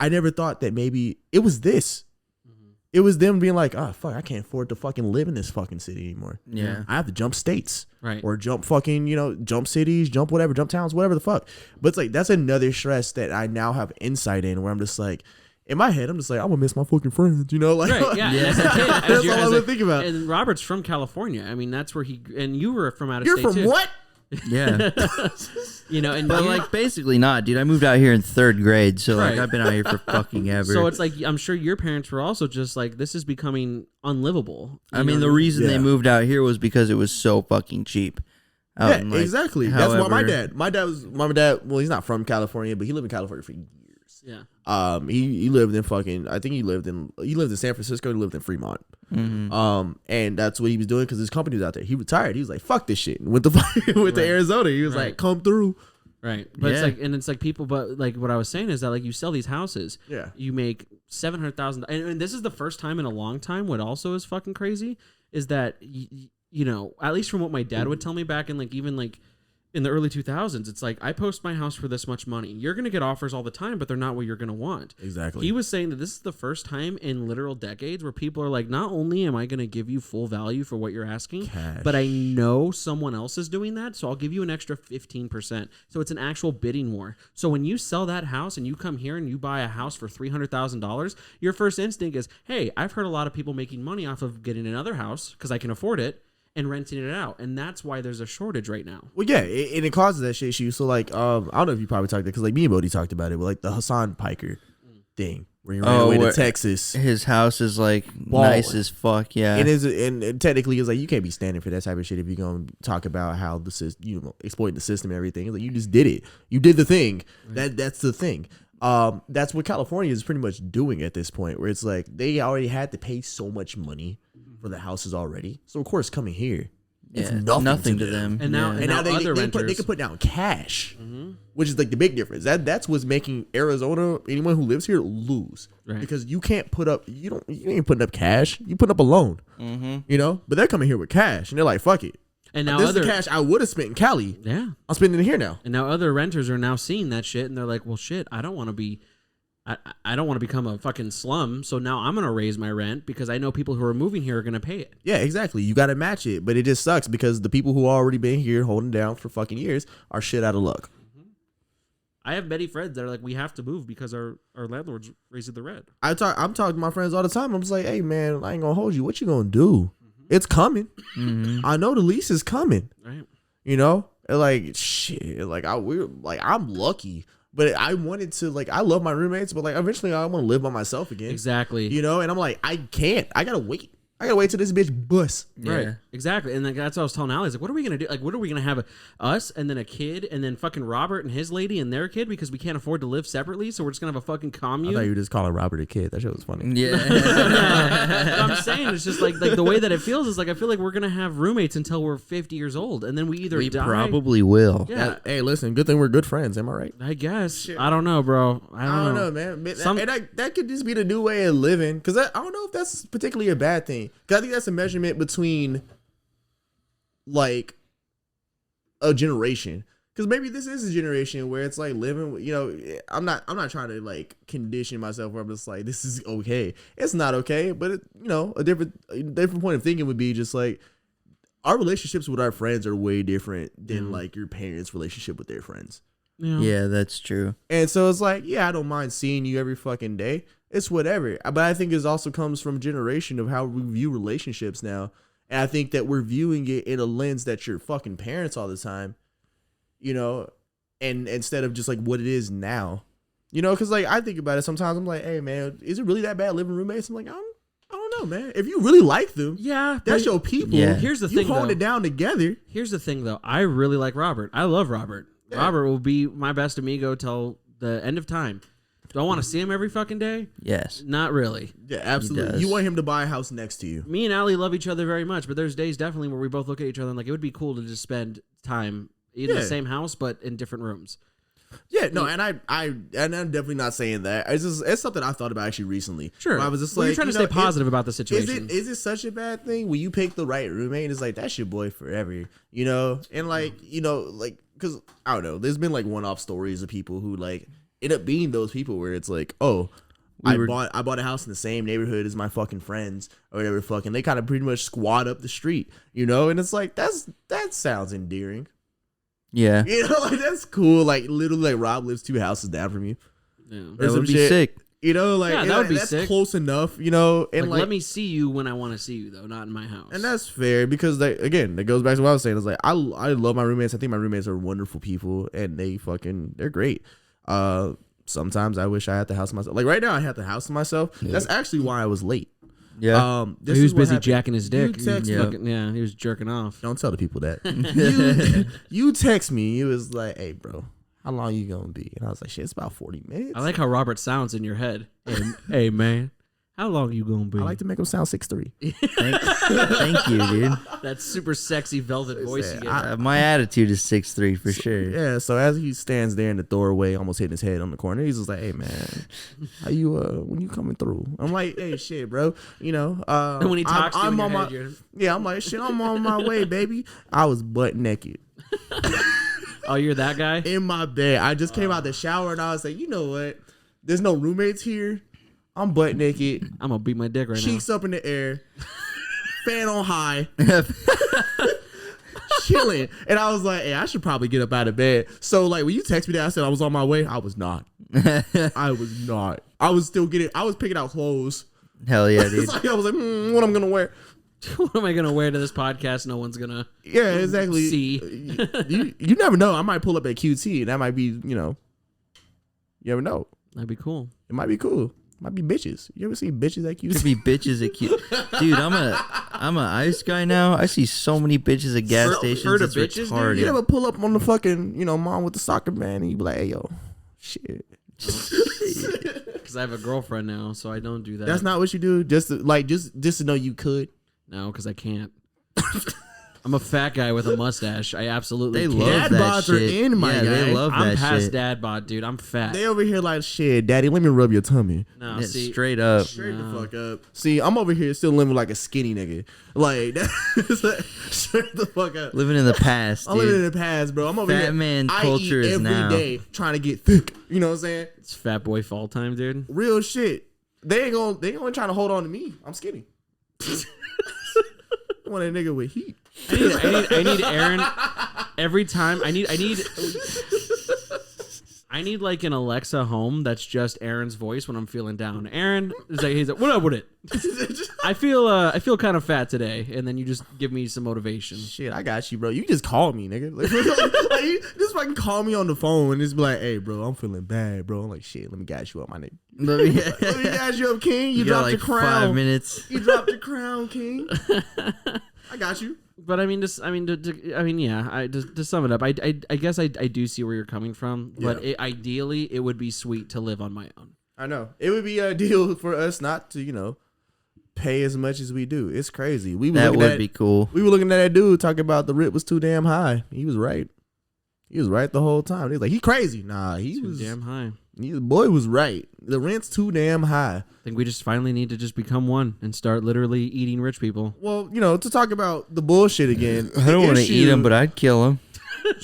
I never thought that maybe it was this. It was them being like, oh fuck, I can't afford to fucking live in this fucking city anymore. Yeah. I have to jump states. Right. Or jump fucking, you know, jump cities, jump whatever, jump towns, whatever the fuck. But it's like that's another stress that I now have insight in, where I'm just like, in my head, I'm just like, I'm gonna miss my fucking friends, you know, like Right, yeah. As a kid, that's all I would think about. And Robert's from California. I mean, that's where and you were from out of You're state from too. what? Yeah. You know, and But you- like basically not, dude. I moved out here in 3rd grade, so like Right. I've been out here for fucking ever. so it's like I'm sure your parents were also just like, this is becoming unlivable. I mean, the reason they Yeah. moved out here was because it was so fucking cheap. Out Yeah, in, like, exactly. That's why my however- dad, well, he's not from California, but he lived in California for years. Yeah. He lived in fucking, I think he lived in San Francisco, he lived in Fremont. Mhm. And that's what he was doing because his company was out there. He retired. He was like, fuck this shit. And went to went to Right. Arizona. He was Right. like, come through. Right. But Yeah. it's like people, but like what I was saying is that like you sell these houses. Yeah. You make $700,000. And this is the first time in a long time. What also is fucking crazy is that, you know, at least from what my dad would tell me back in like, even like in the early 2000s, it's like, I post my house for this much money. You're going to get offers all the time, but they're not what you're going to want. Exactly. He was saying that this is the first time in literal decades where people are like, not only am I going to give you full value for what you're asking, Cash. but I know someone else is doing that, so I'll give you an extra 15%. So it's an actual bidding war. So when you sell that house and you come here and you buy a house for $300,000, your first instinct is, hey, I've heard a lot of people making money off of getting another house because I can afford it and renting it out. And that's why there's a shortage right now. Well, yeah, and it causes that shit issue. So, like, I don't know if you probably talked about it, because, like, me and Bodie talked about it, but, like, the Hassan Piker thing, where he ran away to where- Texas. His house is like Ball. nice as fuck. Yeah. And technically, it's like, you can't be standing for that type of shit if you're going to talk about how the system, you know, exploiting the system and everything. It's like, you just did it. You did the thing. That's the thing. That's what California is pretty much doing at this point, where it's like, they already had to pay so much money for the houses already. So, of course, coming here, it's Yeah, nothing to them. And now- Yeah. And now other they renters. can put down cash, which is like the big difference. That's what's making Arizona, anyone who lives here, lose. Right. Because you can't put up, you ain't putting up cash. You put up a loan, you know. But they're coming here with cash, and they're like, fuck it. And now This other is the cash I would have spent in Cali. Yeah. I'm spending it here now. And now other renters are now seeing that shit and they're like, well, shit, I don't want to be, I don't want to become a fucking slum. So now I'm going to raise my rent because I know people who are moving here are going to pay it. Yeah, exactly. You got to match it, but it just sucks because the people who already been here holding down for fucking years are shit out of luck. I have many friends that are like, we have to move because our landlord's raising the rent. I'm talking to my friends all the time. I'm just like, hey man, I ain't gonna hold you. What you gonna do? It's coming. I know the lease is coming. Right. You know, and like shit. Like I'm lucky, but I wanted to like I love my roommates, but like eventually I want to live by myself again. Exactly. You know, and I'm like I can't. I gotta wait. I gotta wait till this bitch busts. Right. Yeah. Exactly. And like, that's what I was telling Allie. Like, what are we going to do? Like, what are we going to have? Us and then a kid and then fucking Robert and his lady and their kid because we can't afford to live separately. So we're just going to have a fucking I commune. thought you were just calling Robert a kid. That shit was funny. Yeah. I'm saying it's just like the way that it feels is like I feel like we're gonna have roommates until we're 50 years old, and then we either We die. probably will. Yeah, Hey, listen. Good thing we're good friends. Am I right? I guess. I don't know, bro. I I don't don't know. know, man. Some- And that could just be the new way of living. Because I don't know if that's particularly a bad thing. Because I think that's a measurement between, like, a generation. Because maybe this is a generation where it's like living, you know, I'm not trying to, like, condition myself where I'm just like, this is okay. It's not okay. But, you know, a different point of thinking would be just like, our relationships with our friends are way different than, like, your parents' relationship with their friends. Yeah, that's true. And so it's like, yeah, I don't mind seeing you every fucking day. It's whatever. But I think it also comes from a generation of how we view relationships now. And I think that we're viewing it in a lens that you're fucking parents all the time, you know, and instead of just like what it is now, you know, because like I think about it sometimes. I'm like, hey, man, is it really that bad living roommates? I'm like, I don't know, man. If you really like them, Yeah, that's but your people. Yeah. Here's the you thing, hold though. it down together. Here's the thing, though. I really like Robert. I love Robert. Yeah. Robert will be my best amigo till the end of time. Do I want to see him every fucking day? Yes. Not really. Yeah, absolutely. does. You want him to buy a house next to you. Me and Allie love each other very much, but there's days definitely where we both look at each other and like it would be cool to just spend time either the Yeah. same house but in different rooms. Yeah, no, and I'm definitely not saying that. It's something I thought about actually recently. Sure, where I was just well, like, you're trying to stay positive about the situation. Is it such a bad thing when you pick the right roommate? It's like that's your boy forever, you know, and like like because I don't know. There's been like one-off stories of people who like end up being those people where it's like, oh, I bought a house in the same neighborhood as my fucking friends or whatever. Fucking, they kind of pretty much squat up the street, you know, and it's like that sounds endearing. Yeah. You know, like that's cool. Like literally, like Rob lives 2 houses down from you. Yeah. Or That some would be shit. sick. You know, like Yeah, that would be that's sick. close enough. You know, and Like, let me see you when I want to see you, though, not in my house. and that's fair because again, that goes back to what I was saying. It's like I love my roommates. I think my roommates are wonderful people, and they're great. Sometimes I wish I had the house to myself. Like right now, I had the house to myself. Yeah. That's actually why I was late. Yeah. This he was is what busy happened. jacking his dick. You text Yeah, he was jerking off. Don't tell the people that. you text me. It was like, hey, bro, how long you gonna be? And I was like, shit, it's about 40 minutes. I like how Robert sounds in your head. Hey man, how long you gonna be? I like to make him sound 6'3". Thank you, dude. that super sexy velvet voice you get. My attitude is 6'3" for sure. Yeah, so as he stands there in the doorway, almost hitting his head on the corner, he's just like, "Hey man, how you when you coming through?" I'm like, "Hey shit, bro, you know." And when he talks to you in your on my head, you're- yeah, I'm like, "Shit, I'm on my way, baby." I was butt naked Oh, you're that guy? in my bed. I just came out the shower and I was like, "You know what? There's no roommates here. I'm butt naked, I'm gonna beat my dick right cheeks up in the air, fan on high." Chilling, and I was like, "Hey, I should probably get up out of bed." So, like, when you text me that, I said I was on my way. I was not. I was not. I was still getting. I was picking out clothes. Hell yeah, dude. It's like, I was like, what I'm gonna wear. now. What am I gonna wear to this podcast? No one's gonna Yeah, exactly. see. You never know. I might pull up at QT, and that might be, you know. You never know. That'd be cool. It might be cool. Might be bitches. You ever see bitches at QT? Could be bitches at cute. Dude, I'm a ice guy now. I see so many bitches at gas stations. Heard of It's bitches, dude? retarded. You ever pull up on the fucking, mom with the soccer band, and you be like, hey, yo, shit. Because I have a girlfriend now, so I don't do that. That's not what you do. Just to know you could. No, because I can't. I'm a fat guy with a mustache. I absolutely They can't. love Dad that bods are shit. in, my yeah, guy. they love I'm that past shit. dad bod, dude. I'm fat. They over here like, shit, daddy, let me rub your tummy. No, Yeah, see, straight up. Straight the fuck up. See, I'm over here still living like a skinny nigga. Like, that's like, straight the fuck up. Living in the past, I'm living in dude. the past, bro. I'm over Fat here. man I culture eat is every now. day trying to get thick. You know what I'm saying? it's fat boy fall time, dude. Real shit. They ain't gonna try to hold on to me. I'm skinny. I want a nigga with heat. I need Aaron every time. I need like an Alexa home that's just Aaron's voice when I'm feeling down. Aaron is like, he's like, what up with it? I feel kind of fat today, and then you just give me some motivation. Shit, I got you, bro. You just call me, nigga. Like, you just fucking call me on the phone and just be like, hey, bro, I'm feeling bad, bro. I'm like, shit, let me gas you up, my nigga. Let me gas you up, King. You got dropped like your crown. 5 minutes. You dropped your crown, King. I got you. But I mean, to sum it up, I guess I do see where you're coming from. But Yeah. ideally, it would be sweet to live on my own. I know. It would be ideal for us not to, pay as much as we do. It's crazy. That would be cool. We were looking at that dude talking about the rent was too damn high. He was right. He was right the whole time. He was like, he's crazy. Nah, he Too was damn high. The boy was right. The rent's too damn high. I think we just finally need to just become one and start literally eating rich people. Well, to talk about the bullshit again. I don't want to eat them, but I'd kill them.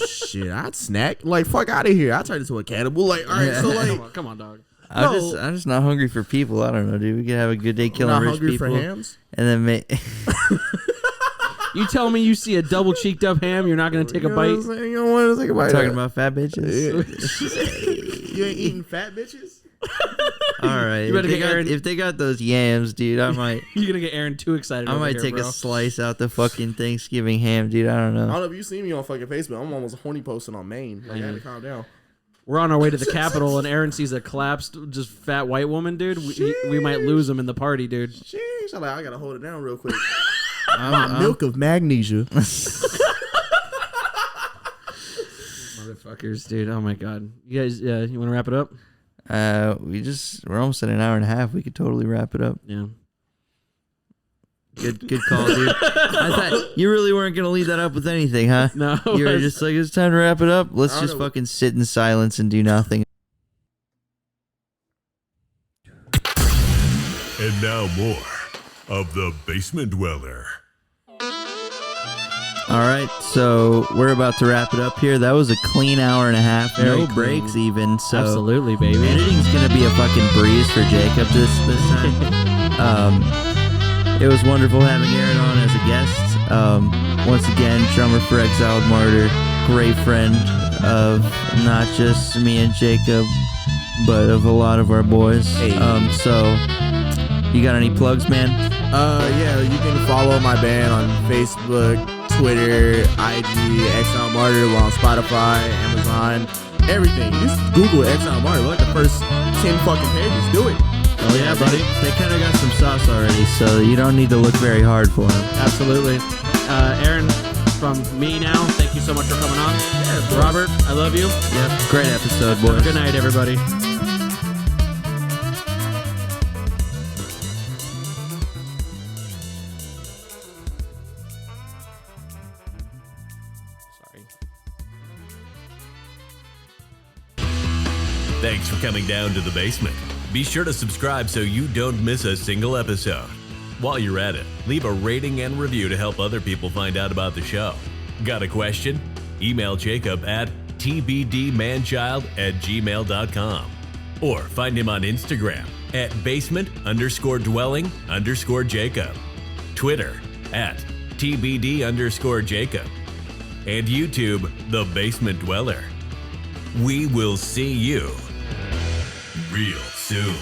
Shit, I'd snack. Like, fuck out of here. I'd turn into a cannibal. Like, all right, so like, Come on, dog. I'm just not hungry for people. I don't know, dude. We could have a good day killing not rich hungry people, for hams. and then You tell me you see a double cheeked up ham, you're not gonna take a bite. You don't want to take a bite. talking about fat bitches. You ain't eating fat bitches? All right, You better get Aaron- if they got those yams, dude, I might You're gonna get Aaron too excited. I over might here, take bro. a slice out the fucking Thanksgiving ham, dude. I don't I know. don't know if you see me on fucking Facebook. I'm almost horny posting on Maine. Like, I had to calm down. We're on our way to the Capitol, and Aaron sees a collapsed, just fat white woman, dude. We might lose him in the party, dude. Sheesh, I'm like, I gotta hold it down real quick. My milk of magnesia. Motherfuckers, dude. Oh my god. You guys, you want to wrap it up? We're almost at an hour and a half. We could totally wrap it up. Yeah. Good call, dude. I thought you really weren't gonna lead that up with anything, huh? No, You were just like, it's time to wrap it up. Let's just fucking sit in silence and do nothing. And now more of the Basement Dweller. All right, so we're about to wrap it up here. That was a clean hour and a half, Very no clean. breaks even. So Absolutely, baby. editing's gonna be a fucking breeze for Jacob this time. It was wonderful having Aaron on as a guest. Once again, drummer for Exiled Martyr, great friend of not just me and Jacob, but of a lot of our boys. Hey. So you got any plugs, man? Yeah, you can follow my band on Facebook, Twitter, IG, Exiled Martyr. We're on Spotify, Amazon, everything. Just Google Exiled Martyr. Look at the first 10 fucking pages. Do it. Oh yeah, buddy. They kind of got some sauce already, so you don't need to look very hard for them. Absolutely. Aaron, from me now, thank you so much for coming on. Yeah, Robert, I love you. Yep, great episode, Have a boys. good night, everybody. Thanks for coming down to the basement. Be sure to subscribe so you don't miss a single episode. While you're at it, leave a rating and review to help other people find out about the show. Got a question? Email Jacob at tbdmanchild@gmail.com or find him on Instagram at basement_dwelling_Jacob, Twitter at TBD_Jacob, and YouTube, The Basement Dweller. We will see you real soon.